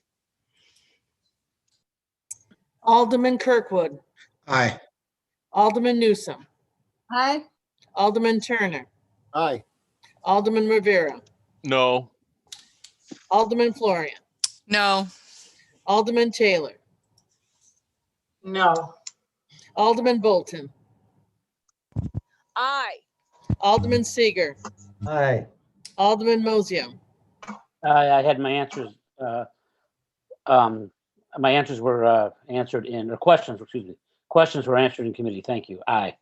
Alderman Kirkwood. Aye. Alderman Newsom. Aye. Alderman Turner. Aye. Alderman Rivera. No. Alderman Florian. No. Alderman Taylor. No. Alderman Bolton. Aye. Alderman Seager. Aye. Alderman Mozio. I had my answers. My answers were answered in, or questions, excuse me. Questions were answered in committee. Thank you. Aye.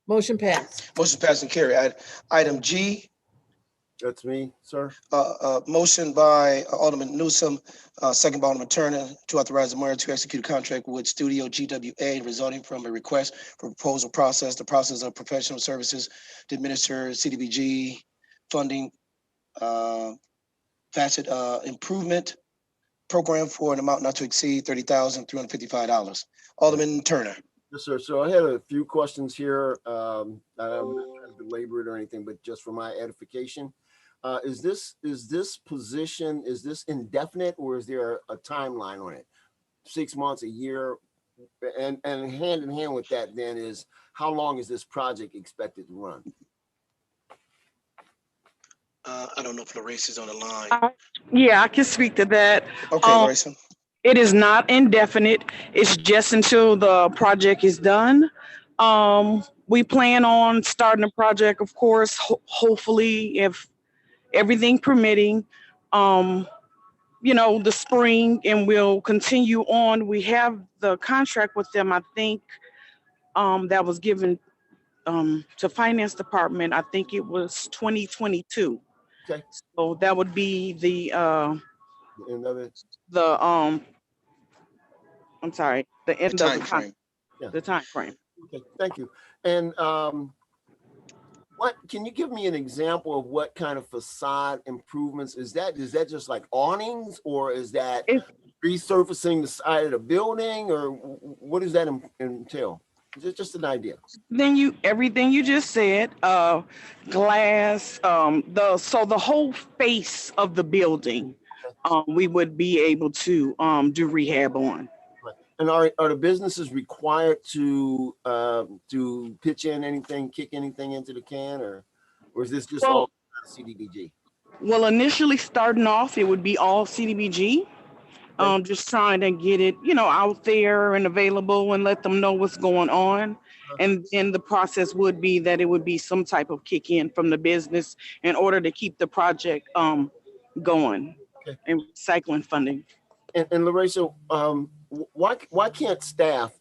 Motion passed. Motion passed and carried. Item G, That's me, sir. motion by Alderman Newsom, second by Alderman Turner, to authorize the mayor to execute a contract with Studio GWA resulting from a request for proposal process, the process of professional services to administer CDBG funding, facet improvement program for an amount not to exceed $30,355. Alderman Turner. Yes, sir. So I had a few questions here. I'm not trying to belabor it or anything, but just for my edification. Is this position, is this indefinite or is there a timeline on it? 6 months, a year? And hand in hand with that then is, how long is this project expected to run? I don't know if Larissa is on the line. Yeah, I can speak to that. Okay, Larissa. It is not indefinite. It's just until the project is done. We plan on starting the project, of course, hopefully, if everything permitting, the spring, and we'll continue on. We have the contract with them, I think, that was given to finance department. I think it was 2022. Okay. So that would be the end of the frame. Yeah. The time frame. Okay, thank you. And what can you give me an example of what kind of facade improvements is that? Is that just like awnings, or is that resurfacing the side of the building, or what does that entail? Just an idea. Everything you just said, glass, the whole face of the building, we would be able to do rehab on. And are the businesses required to pitch in anything, kick anything into the can, or is this just all CDBG? Well, initially starting off, it would be all CDBG. Just trying to get it, out there and available and let them know what's going on. And then the process would be that it would be some type of kick in from the business in order to keep the project going and recycling funding. And Larissa, why can't staff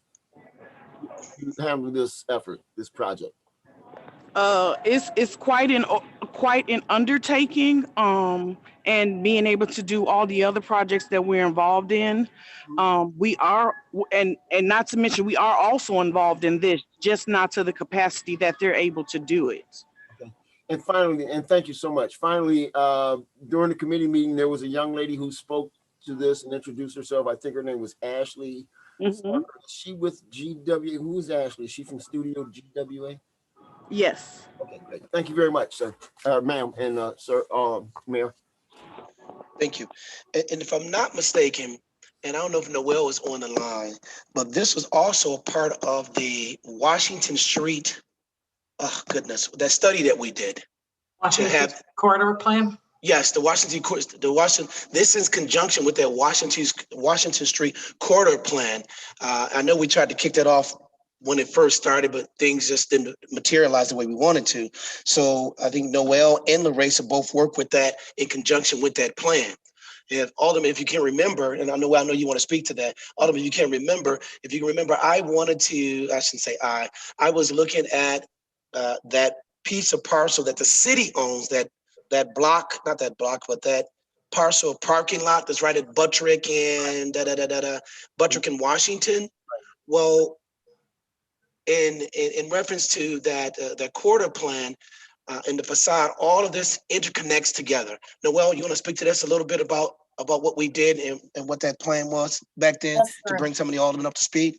handle this effort, this project? It's quite an undertaking, and being able to do all the other projects that we're involved in. We are, and not to mention, we are also involved in this, just not to the capacity that they're able to do it. Okay. And finally, and thank you so much. Finally, during the committee meeting, there was a young lady who spoke to this and introduced herself. I think her name was Ashley. Mhm. Is she with GW? Who's Ashley? Is she from Studio GWA? Yes. Okay, great. Thank you very much, sir, ma'am, and sir, Mayor. Thank you. And if I'm not mistaken, and I don't know if Noel is on the line, but this was also a part of the Washington Street, oh goodness, that study that we did to Washington have, corridor plan. yes, this is conjunction with that Washington Street corridor plan. I know we tried to kick that off when it first started, but things just didn't materialize the way we wanted to. So I think Noel and Larissa both worked with that in conjunction with that plan. If Alderman, if you can remember, and I know you want to speak to that, Alderman, you can remember, if you can remember, I shouldn't say I was looking at that piece of parcel that the city owns, that block, not that block, but that parcel of parking lot that's right at Buttrick and Buttrick and Washington. Well, in reference to that quarter plan and the facade, all of this interconnects together. Noel, you want to speak to this a little bit about what we did and what that plan was back then Yes, to sir. bring some of the aldermen up to speed?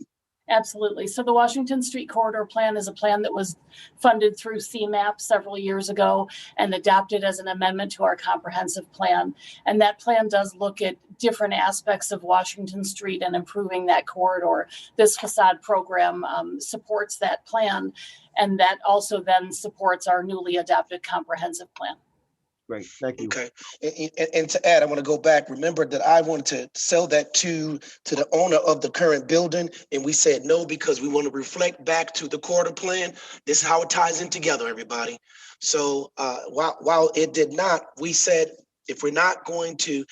Absolutely. So the Washington Street Corridor Plan is a plan that was funded through CMAP several years ago and adopted as an amendment to our comprehensive plan. And that plan does look at different aspects of Washington Street and improving that corridor. This facade program supports that plan, and that also then supports our newly adopted comprehensive plan. Great, thank you. Okay, and to add, I want to go back. Remember that I wanted to sell that to the owner of the current building, and we said no because we want to reflect back to the quarter plan. This is how it ties in together, everybody. So while it did not, we said if we're not going to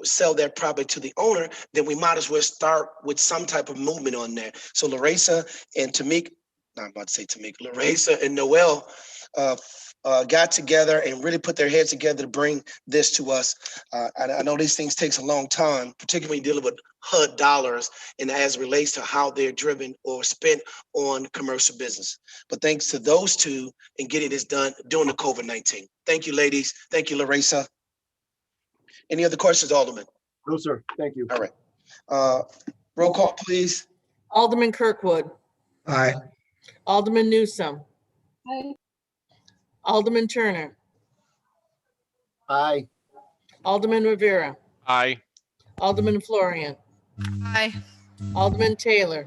sell that property to the owner, then we might as well start with some type of movement on there. So Larissa and Larissa and Noel got together and really put their heads together to bring this to us. I know these things takes a long time, particularly when you're dealing with HUD dollars and as it relates to how they're driven or spent on commercial business. But thanks to those two in getting this done during the COVID-19. Thank you, ladies. Thank you, Larissa. Any other questions, Alderman? No, sir. Thank you. All right. Roll call, please. Alderman Kirkwood, Aye. Alderman Newsome, Aye. Alderman Turner, Aye. Alderman Rivera, Aye. Alderman Florian, Aye. Alderman Taylor,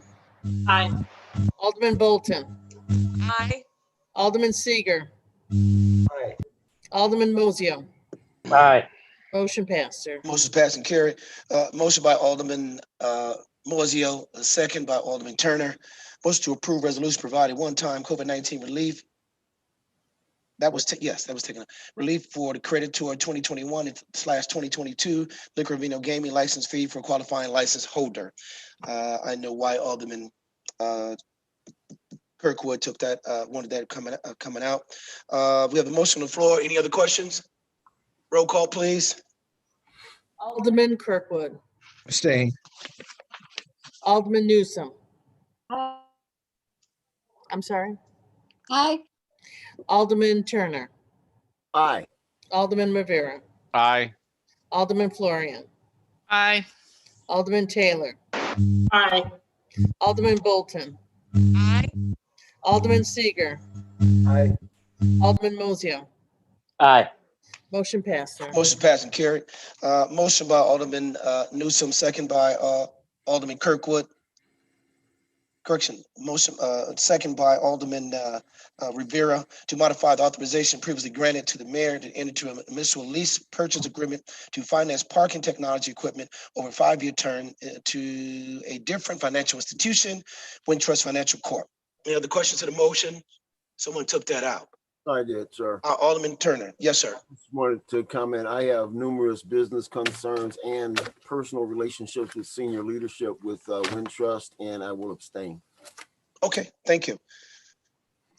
Aye. Alderman Bolton, Aye. Alderman Seager, Aye. Alderman Mozio. Aye. Motion passed, sir. Motion passed and carried. Motion by Alderman Mozio, a second by Alderman Turner. Motion to approve resolution providing one-time COVID-19 relief. That was taken. Relief for the credit toward 2021/2022 liquor vino gaming license fee for qualifying license holder. I know why Alderman Kirkwood took that, wanted that coming out. We have a motion on the floor. Any other questions? Roll call, please. Alderman Kirkwood, Abstain. Alderman Newsome. Aye. I'm sorry. Aye. Alderman Turner, Aye. Alderman Rivera, Aye. Alderman Florian, Aye. Alderman Taylor, Aye. Alderman Bolton, Aye. Alderman Seager, Aye. Alderman Mozio. Aye. Motion passed, sir. Motion passed and carried. Motion by Alderman Newsome, second by Alderman Kirkwood. Correction, motion, second by Alderman Rivera to modify the authorization previously granted to the mayor to enter into a municipal lease purchase agreement to finance parking technology equipment over a 5-year term to a different financial institution, Wintrust Financial Corp. Any other questions to the motion? Someone took that out. I did, sir. Alderman Turner. Yes, sir. Just wanted to comment. I have numerous business concerns and personal relationships with senior leadership with Wintrust, and I will abstain. Okay, thank you.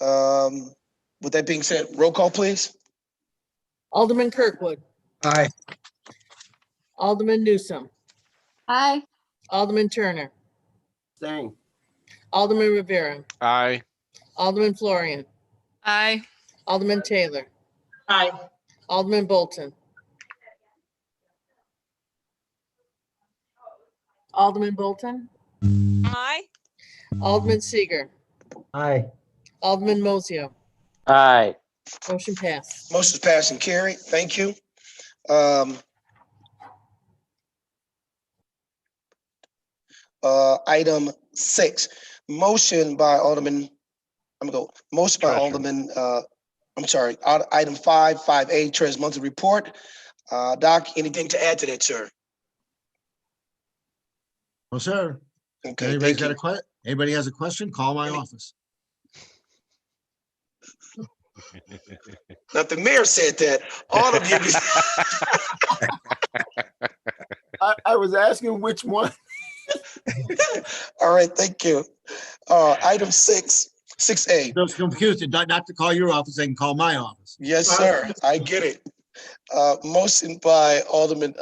With that being said, roll call, please. Alderman Kirkwood, Aye. Alderman Newsome, Aye. Alderman Turner, Abstain. Alderman Rivera, Aye. Alderman Florian, Aye. Alderman Taylor, Aye. Alderman Bolton, Alderman Bolton, Alderman Seager, Aye. Alderman Mosio. Aye. Motion passed. Motion's passed and carried. Thank you. Item 6, motion by Alderman, motion by Treasurer. Alderman, item 5A, Treasurer's monthly report. Doc, anything to add to that, sir? No, sir. Okay, Anybody's thank got you. a question? Anybody has a question? Call my office. Now, if the mayor said that, all of you. I was asking which one. All right, thank you. Item 6A. Those confused, not to call your office, they can call my office. Yes, sir. I get it. Motion by Alderman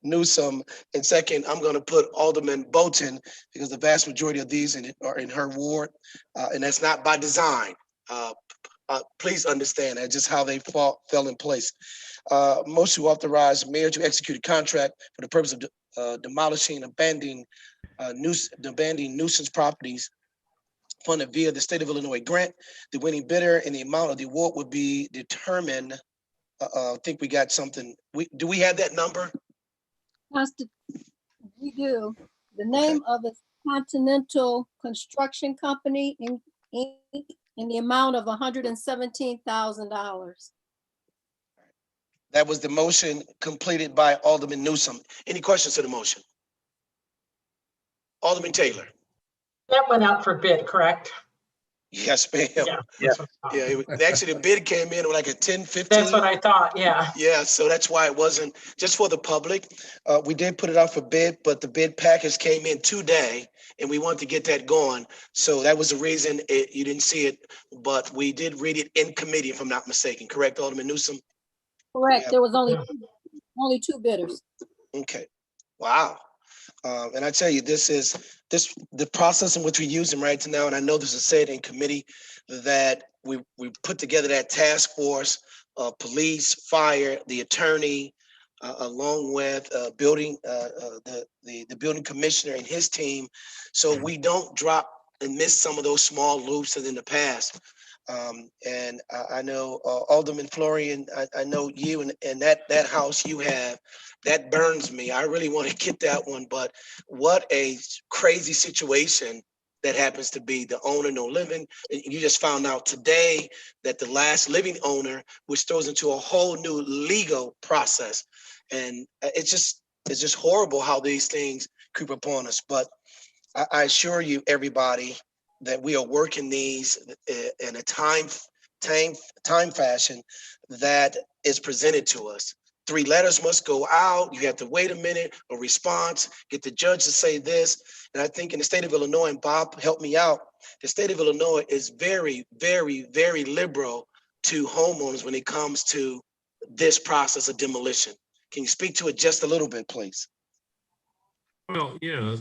Newsome, and second, I'm going to put Alderman Bolton because the vast majority of these are in her ward, and that's not by design. Please understand that just how they fell in place. Motion to authorize mayor to execute a contract for the purpose of demolishing, abandoning nuisance properties funded via the state of Illinois grant. The winning bidder and the amount of the award would be determined. I think we got something. Do we have that number? We do. The name of the Continental Construction Company in the amount of $117,000. That was the motion completed by Alderman Newsome. Any questions to the motion? Alderman Taylor. That went out for bid, correct? Yes, ma'am. Yeah. Actually, the bid came in like at 10:15. That's what I thought, yeah. Yeah, so that's why it wasn't just for the public. We did put it out for bid, but the bid package came in today and we want to get that going. So that was the reason you didn't see it, but we did read it in committee, if I'm not mistaken. Correct, Alderman Newsome? Correct. There was only two bidders. Okay. Wow. And I tell you, the process in which we're using right now, and I know this is said in committee, that we put together that task force, police, fire, the attorney, along with the building commissioner and his team, so we don't drop and miss some of those small loops as in the past. And I know Alderman Florian, I know you and that house you have, that burns me. I really want to get that one, but what a crazy situation that happens to be. The owner no living. And you just found out today that the last living owner, which throws into a whole new legal process. And it's just horrible how these things creep upon us. But I assure you, everybody, that we are working these in a time fashion that is presented to us. 3 letters must go out. You have to wait a minute, a response, get the judge to say this. And I think in the state of Illinois, and Bob helped me out, the state of Illinois is very, very, very liberal to homeowners when it comes to this process of demolition. Can you speak to it just a little bit, please? Well, yeah,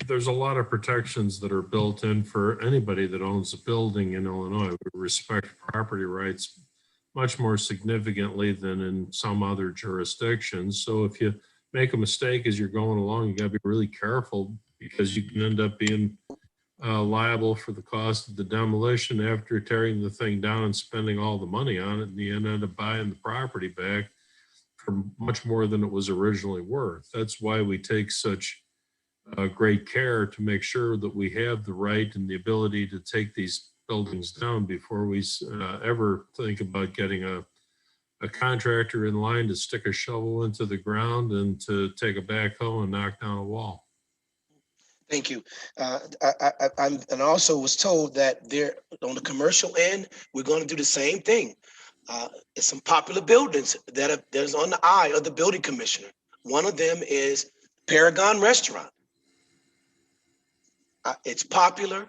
there's a lot of protections that are built in for anybody that owns a building in Illinois. We respect property rights much more significantly than in some other jurisdictions. So if you make a mistake as you're going along, you got to be really careful because you can end up being liable for the cost of the demolition after tearing the thing down and spending all the money on it, and you end up buying the property back for much more than it was originally worth. That's why we take such great care to make sure that we have the right and the ability to take these buildings down before we ever think about getting a contractor in line to stick a shovel into the ground and to take a backhoe and knock down a wall. Thank you. I'm and also was told that there on the commercial end, we're going to do the same thing. It's some popular buildings that's on the eye of the building commissioner. One of them is Paragon Restaurant. It's popular.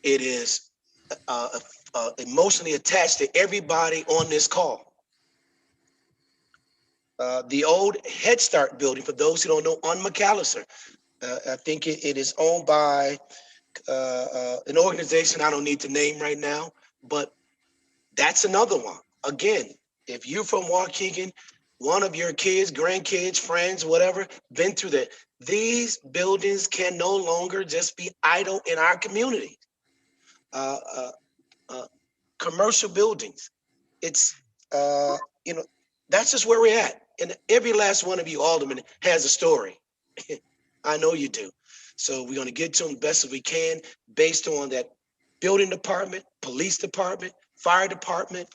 It is emotionally attached to everybody on this call. The old Head Start building, for those who don't know, on McAllister, I think it is owned by an organization I don't need to name right now, but that's another one. Again, if you're from Waukegan, one of your kids, grandkids, friends, whatever, been through that, These buildings can no longer just be idle in our community. Commercial buildings. It's, you know, that's just where we're at. And every last one of you aldermen has a story. I know you do. So we're going to get to them best as we can based on that building department, police department, fire department,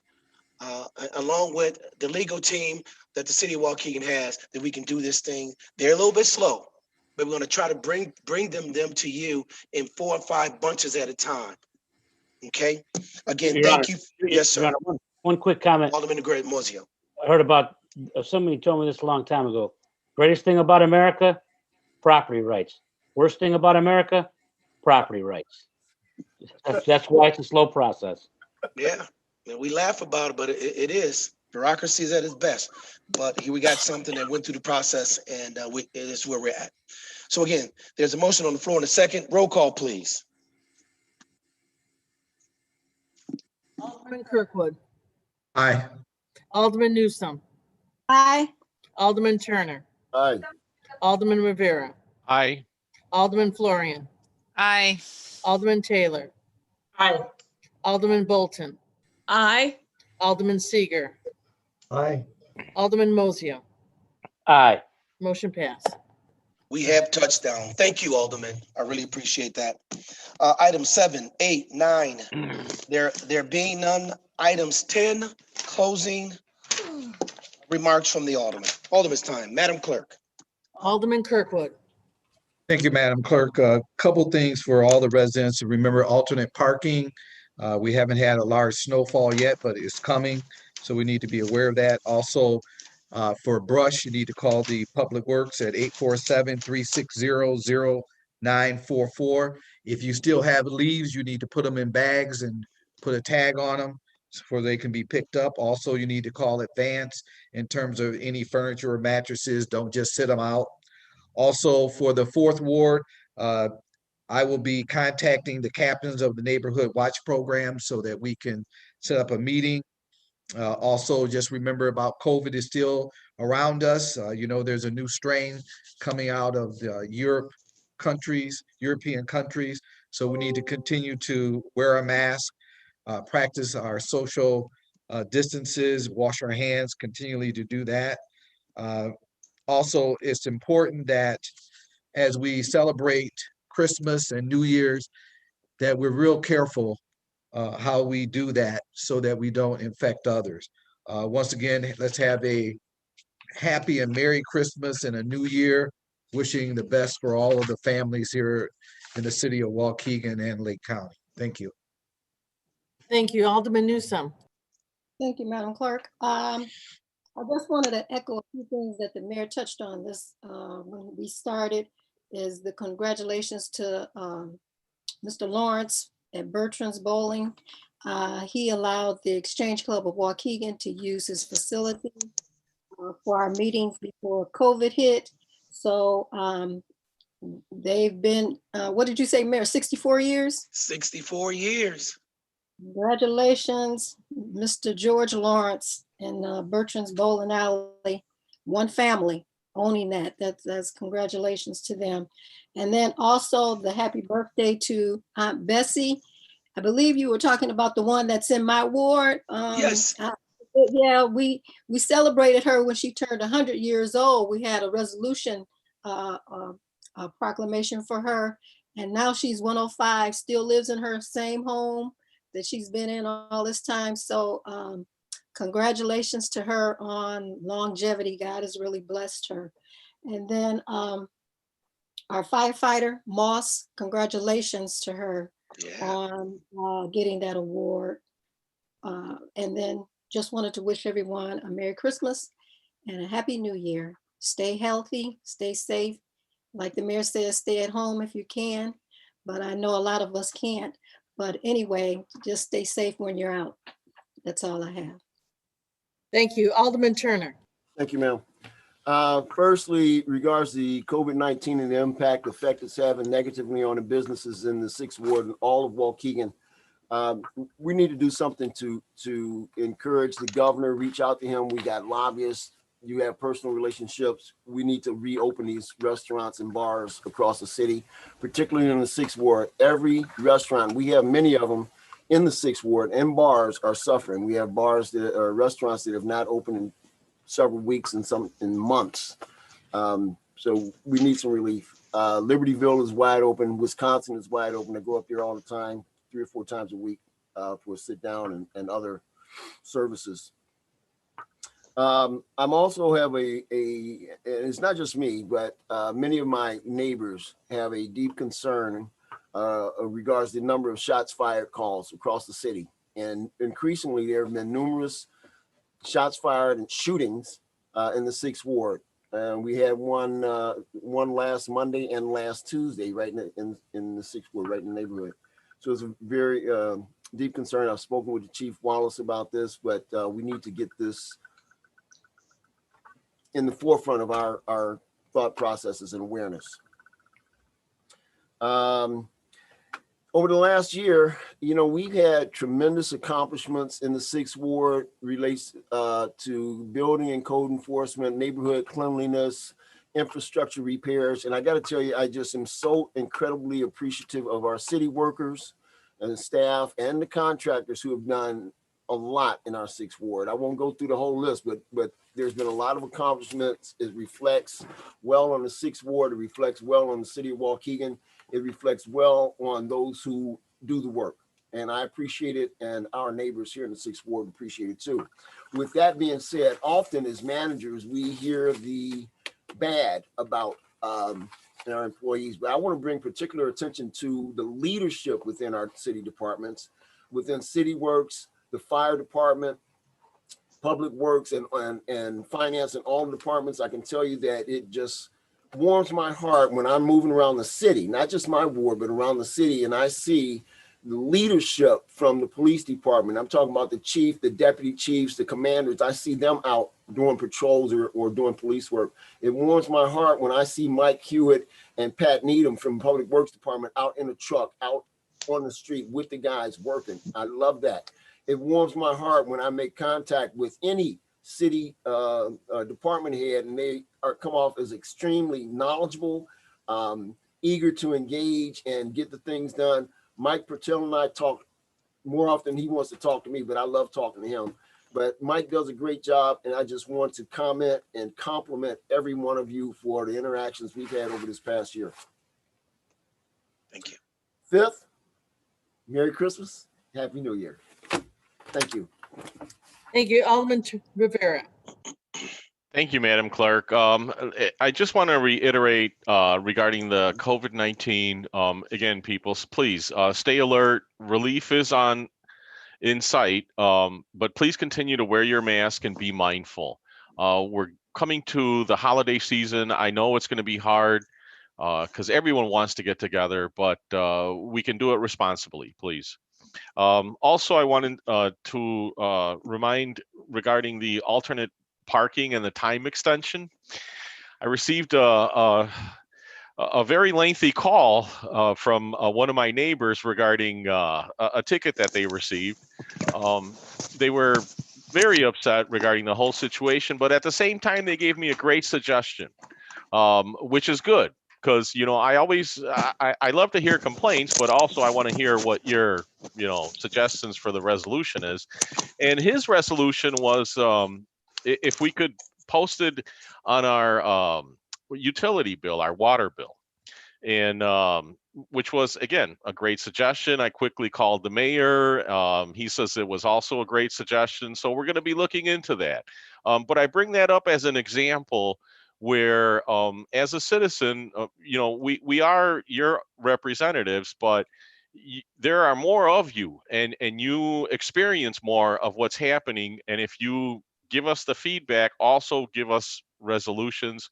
along with the legal team that the city of Waukegan has, that we can do this thing. They're a little bit slow, but we're going to try to bring them to you in 4 or 5 bunches at a time. Okay. Again, Your thank Honor, you. Yes, Your sir. Honor, one quick comment. Alderman the Great Mozio. I heard about, somebody told me this a long time ago. Greatest thing about America, property rights. Worst thing about America, property rights. That's why it's a slow process. Yeah, and we laugh about it, but it is. Bureaucracy is at its best. But here we got something that went through the process, and it is where we're at. So again, there's a motion on the floor in a second. Roll call, please. Alderman Kirkwood. Aye. Alderman Newsome. Aye. Alderman Turner. Aye. Alderman Rivera. Aye. Alderman Florian. Aye. Alderman Taylor. Aye. Alderman Bolton. Aye. Alderman Seager. Aye. Alderman Mozio. Aye. Motion passed. We have touchdown. Thank you, Alderman. I really appreciate that. Item 7, 8, 9. There being none. Items 10, closing remarks from the Alderman. Alderman's time. Madam Clerk. Alderman Kirkwood. Thank you, Madam Clerk. A couple things for all the residents to remember: alternate parking. We haven't had a large snowfall yet, but it's coming, so we need to be aware of that. Also, for brush, you need to call the Public Works at 847-360-0944. If you still have leaves, you need to put them in bags and put a tag on them so they can be picked up. Also, you need to call advance in terms of any furniture or mattresses. Don't just sit them out. Also, for the 4th Ward, I will be contacting the captains of the neighborhood watch program so that we can set up a meeting. Also, just remember about COVID is still around us. You know, there's a new strain coming out of the European countries. So we need to continue to wear a mask, practice our social distances, wash our hands, continually to do that. Also, it's important that as we celebrate Christmas and New Year's, that we're real careful how we do that so that we don't infect others. Once again, let's have a happy and Merry Christmas and a New Year. Wishing the best for all of the families here in the city of Waukegan and Lake County. Thank you. Thank you. Alderman Newsome. Thank you, Madam Clerk. I just wanted to echo a few things that the mayor touched on this when we started, is the congratulations to Mr. Lawrence at Bertrand's Bowling. He allowed the Exchange Club of Waukegan to use his facility for our meetings before COVID hit. So they've been, what did you say, Mayor, 64 years? 64 years. Congratulations, Mr. George Lawrence and Bertrand's Bowling Alley, one family owning that. That's congratulations to them. And then also the happy birthday to Aunt Bessie. I believe you were talking about the one that's in my ward. Yes. Yeah, we celebrated her when she turned 100 years old. We had a resolution, a proclamation for her. And now she's 105, still lives in her same home that she's been in all this time. So congratulations to her on longevity. God has really blessed her. And then our firefighter, Moss, congratulations to her on getting that award. And then just wanted to wish everyone a Merry Christmas and a Happy New Year. Stay healthy, stay safe. Like the mayor says, stay at home if you can, but I know a lot of us can't. But anyway, just stay safe when you're out. That's all I have. Thank you. Alderman Turner. Thank you, ma'am. Firstly, regards the COVID-19 and the impact effect it's having negatively on the businesses in the 6th Ward and all of Waukegan, we need to do something to encourage the governor, reach out to him. We got lobbyists you have personal relationships. We need to reopen these restaurants and bars across the city, particularly in the 6th Ward. Every restaurant, we have many of them in the 6th Ward, and bars are suffering. We have bars that are restaurants that have not opened in several weeks and some in months. So we need some relief. Libertyville is wide open. Wisconsin is wide open. I go up there all the time, 3 or 4 times a week for a sit down and other services. I'm also have and it's not just me, but many of my neighbors have a deep concern regards the number of shots fired calls across the city. And increasingly, there have been numerous shots fired and shootings in the 6th Ward. We had one last Monday and last Tuesday right in the 6th Ward, right in the neighborhood. So it's a very deep concern. I've spoken with Chief Wallace about this, but we need to get this in the forefront of our thought processes and awareness. Over the last year, we've had tremendous accomplishments in the 6th Ward relates to building and code enforcement, neighborhood cleanliness, infrastructure repairs. And I got to tell you, I just am so incredibly appreciative of our city workers and staff and the contractors who have done a lot in our 6th Ward. I won't go through the whole list, but there's been a lot of accomplishments. It reflects well on the 6th Ward. It reflects well on the city of Waukegan. It reflects well on those who do the work. And I appreciate it. And our neighbors here in the 6th Ward appreciate it too. With that being said, often as managers, we hear the bad about our employees, but I want to bring particular attention to the leadership within our city departments, within City Works, the fire department, public works, and finance, and all the departments. I can tell you that it just warms my heart when I'm moving around the city, not just my ward, but around the city, and I see the leadership from the police department. I'm talking about the chief, the deputy chiefs, the commanders. I see them out doing patrols or doing police work. It warms my heart when I see Mike Hewitt and Pat Needham from Public Works Department out in a truck, out on the street with the guys working. I love that. It warms my heart when I make contact with any city department head, and they come off as extremely knowledgeable, eager to engage and get the things done. Mike Patel and I talk more often. He wants to talk to me, but I love talking to him. But Mike does a great job, and I just want to comment and compliment every one of you for the interactions we've had over this past year. Thank you. 5th, Merry Christmas, Happy New Year. Thank you. Thank you, Alderman Rivera. Thank you, Madam Clerk. I just want to reiterate regarding the COVID-19. Again, people, please stay alert. Relief is in sight, but please continue to wear your mask and be mindful. We're coming to the holiday season. I know it's going to be hard because everyone wants to get together, but we can do it responsibly, please. Also, I wanted to remind regarding the alternate parking and the time extension. I received a very lengthy call from one of my neighbors regarding a ticket that they received. They were very upset regarding the whole situation, but at the same time, they gave me a great suggestion, which is good. Because I always I love to hear complaints, but also I want to hear what your suggestions for the resolution is. And his resolution was if we could post it on our utility bill, our water bill, and which was again a great suggestion. I quickly called the mayor. He says it was also a great suggestion, so we're going to be looking into that. But I bring that up as an example where as a citizen, we are your representatives, but there are more of you, and you experience more of what's happening. And if you give us the feedback, also give us resolutions,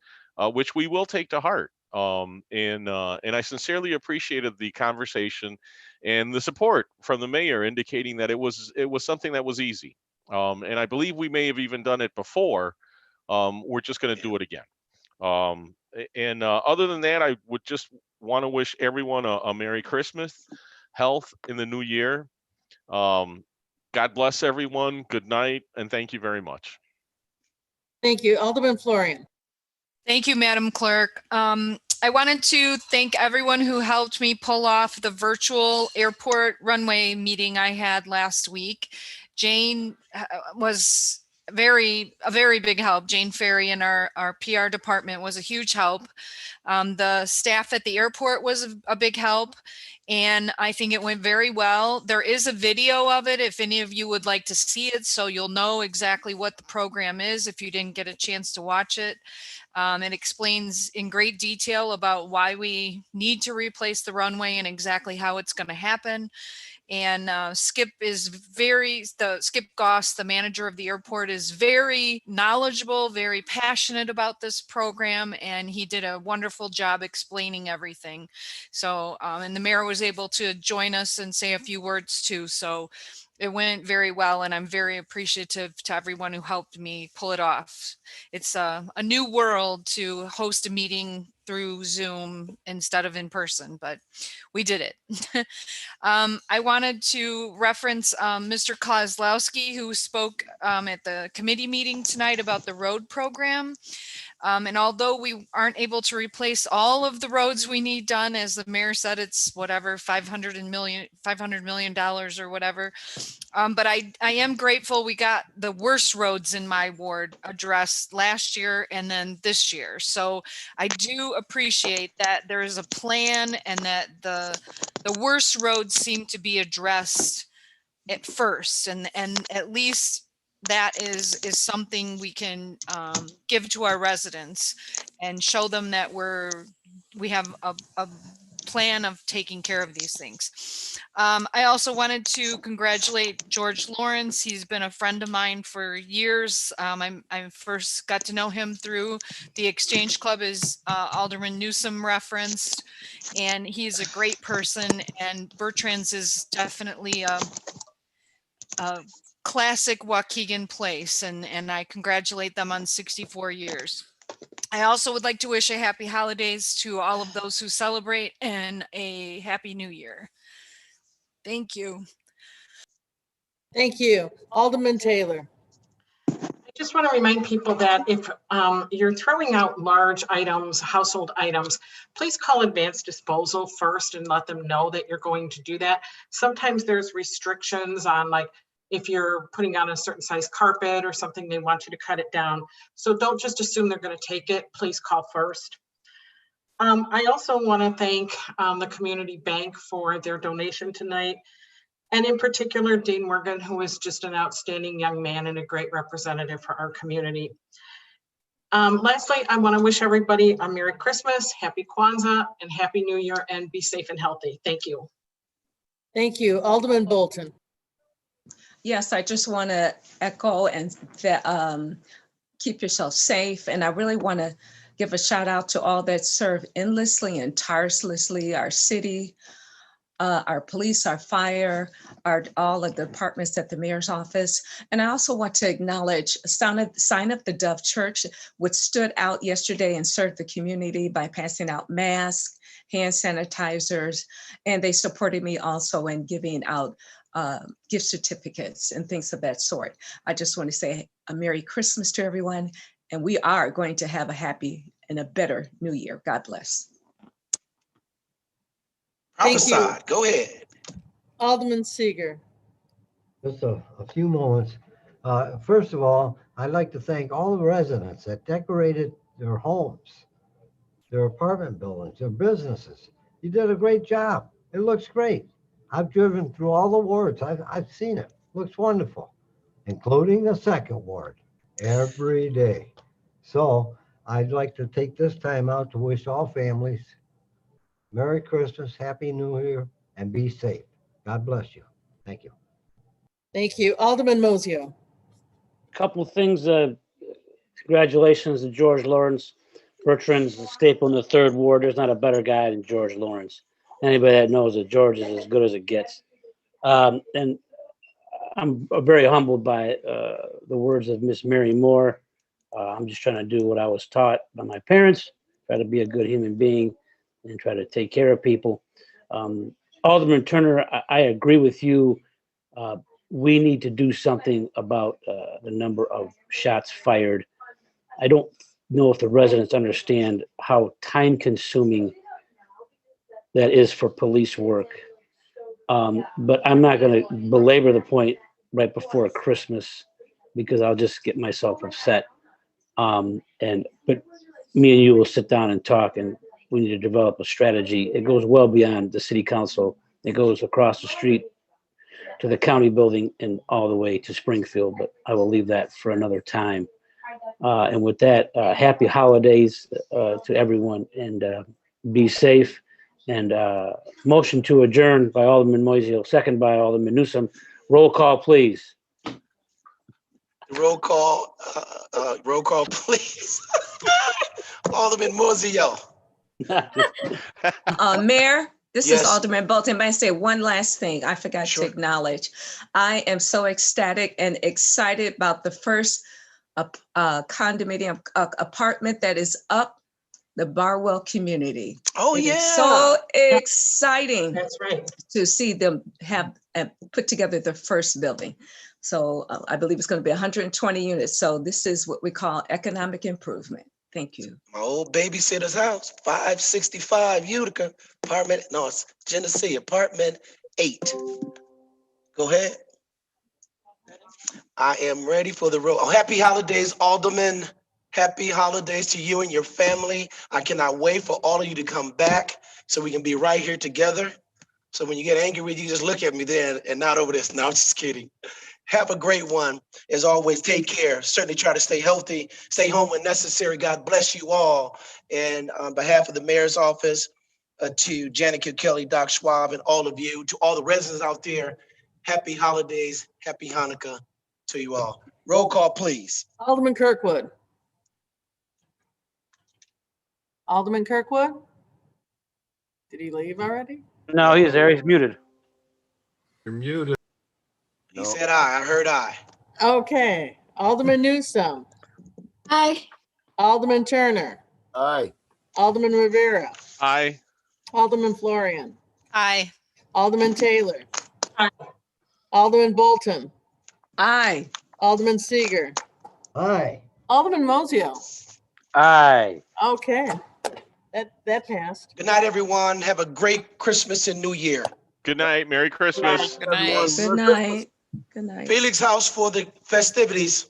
which we will take to heart. And I sincerely appreciated the conversation and the support from the mayor, indicating that it was something that was easy. And I believe we may have even done it before. We're just going to do it again. Other than that, I would just want to wish everyone a Merry Christmas, health in the new year. God bless everyone. Good night, and thank you very much. Thank you. Alderman Florian. Thank you, Madam Clerk. I wanted to thank everyone who helped me pull off the virtual airport runway meeting I had last week. Jane was a very big help. Jane Ferry in our PR department was a huge help. The staff at the airport was a big help, and I think it went very well. There is a video of it if any of you would like to see it, so you'll know exactly what the program is if you didn't get a chance to watch it. It explains in great detail about why we need to replace the runway and exactly how it's going to happen. And Skip Goss, the manager of the airport, is very knowledgeable, very passionate about this program, and he did a wonderful job explaining everything. So, and the mayor was able to join us and say a few words too. So it went very well, and I'm very appreciative to everyone who helped me pull it off. It's a new world to host a meeting through Zoom instead of in person, but we did it. I wanted to reference Mr. Kozlowski, who spoke at the committee meeting tonight about the road program. And although we aren't able to replace all of the roads we need done, as the mayor said, it's whatever, $500 million or whatever. But I am grateful we got the worst roads in my ward addressed last year and then this year. So I do appreciate that there is a plan and that the worst roads seem to be addressed at first, and at least that is something we can give to our residents and show them that we have a plan of taking care of these things. I also wanted to congratulate George Lawrence. He's been a friend of mine for years. I first got to know him through the Exchange Club, as Alderman Newsom referenced, and he's a great person, and Bertrand's is definitely a classic Waukegan place, and I congratulate them on 64 years. I also would like to wish a happy holidays to all of those who celebrate and a happy new year. Thank you. Thank you. Alderman Taylor. I just want to remind people that if you're throwing out large items, household items, please call advanced disposal first and let them know that you're going to do that. Sometimes there's restrictions on, like, if you're putting on a certain size carpet or something, they want you to cut it down. So don't just assume they're going to take it. Please call first. I also want to thank the community bank for their donation tonight. And in particular, Dean Morgan, who is just an outstanding young man and a great representative for our community. Lastly, I want to wish everybody a Merry Christmas, Happy Kwanzaa, and Happy New Year, and be safe and healthy. Thank you. Thank you. Alderman Bolton. Yes, I just want to echo and keep yourself safe. And I really want to give a shout out to all that serve endlessly and tirelessly our city, our police, our fire, all of the departments at the mayor's office. And I also want to acknowledge Sign Up the Dove Church, which stood out yesterday and served the community by passing out masks, hand sanitizers, and they supported me also in giving out gift certificates and things of that sort. I just want to say a Merry Christmas to everyone, and we are going to have a happy and a better new year. God bless. Thank you. Go ahead. Alderman Seeger. Just a few moments. First of all, I'd like to thank all the residents that decorated their homes, their apartment buildings, their businesses. You did a great job. It looks great. I've driven through all the wards. I've seen it. Looks wonderful, including the second ward, every day. So I'd like to take this time out to wish all families Merry Christmas, Happy New Year, and be safe. God bless you. Thank you. Thank you. Alderman Mozio. Couple things. Congratulations to George Lawrence. Bertrand's a staple in the third ward. There's not a better guy than George Lawrence. Anybody that knows that George is as good as it gets. And I'm very humbled by the words of Miss Mary Moore. I'm just trying to do what I was taught by my parents, try to be a good human being and try to take care of people. Alderman Turner, I agree with you. We need to do something about the number of shots fired I don't know if the residents understand how time consuming that is for police work. But I'm not going to belabor the point right before Christmas because I'll just get myself upset. But me and you will sit down and talk, and we need to develop a strategy. It goes well beyond the city council. It goes across the street to the county building and all the way to Springfield, but I will leave that for another time. And with that, happy holidays to everyone, and be safe. And motion to adjourn by Alderman Moiseo, second by Alderman Newsome. Roll call, please. Roll call, please. Alderman Moiseo. Mayor, this Yes. is Alderman Bolton. May I say one last thing? I forgot Sure. to acknowledge. I am so ecstatic and excited about the first condominium apartment that is up the Barwell community. Oh, It is yeah. so exciting. That's right. To see them have put together the first building. So I believe it's going to be 120 units. So this is what we call economic improvement. Thank you. My old babysitter's house, 565 Utica, apartment, no, it's Genesee, apartment 8. Go ahead. I am ready for the roll. Oh, happy holidays, Alderman. Happy holidays to you and your family. I cannot wait for all of you to come back so we can be right here together. So when you get angry with you, just look at me there and not over this. No, I'm just kidding. Have a great one. As always, take care. Certainly try to stay healthy, stay home when necessary. God bless you all. And on behalf of the mayor's office, to Janet Kilkelly, Doc Schwab, and all of you, to all the residents out there, happy holidays, happy Hanukkah to you all. Roll call, please. Alderman Kirkwood. Alderman Kirkwood? Did he leave already? No, he's there. He's muted. You're muted. He said aye. I heard aye. Okay. Alderman Newsome. Aye. Alderman Turner. Aye. Alderman Rivera. Aye. Alderman Florian. Aye. Alderman Taylor. Aye. Alderman Bolton. Aye. Alderman Seeger. Aye. Alderman Moiseo. Aye. Okay. That passed. Good night, everyone. Have a great Christmas and New Year. Good night. Merry Christmas. Good night. Good night. Good night. Felix House for the festivities.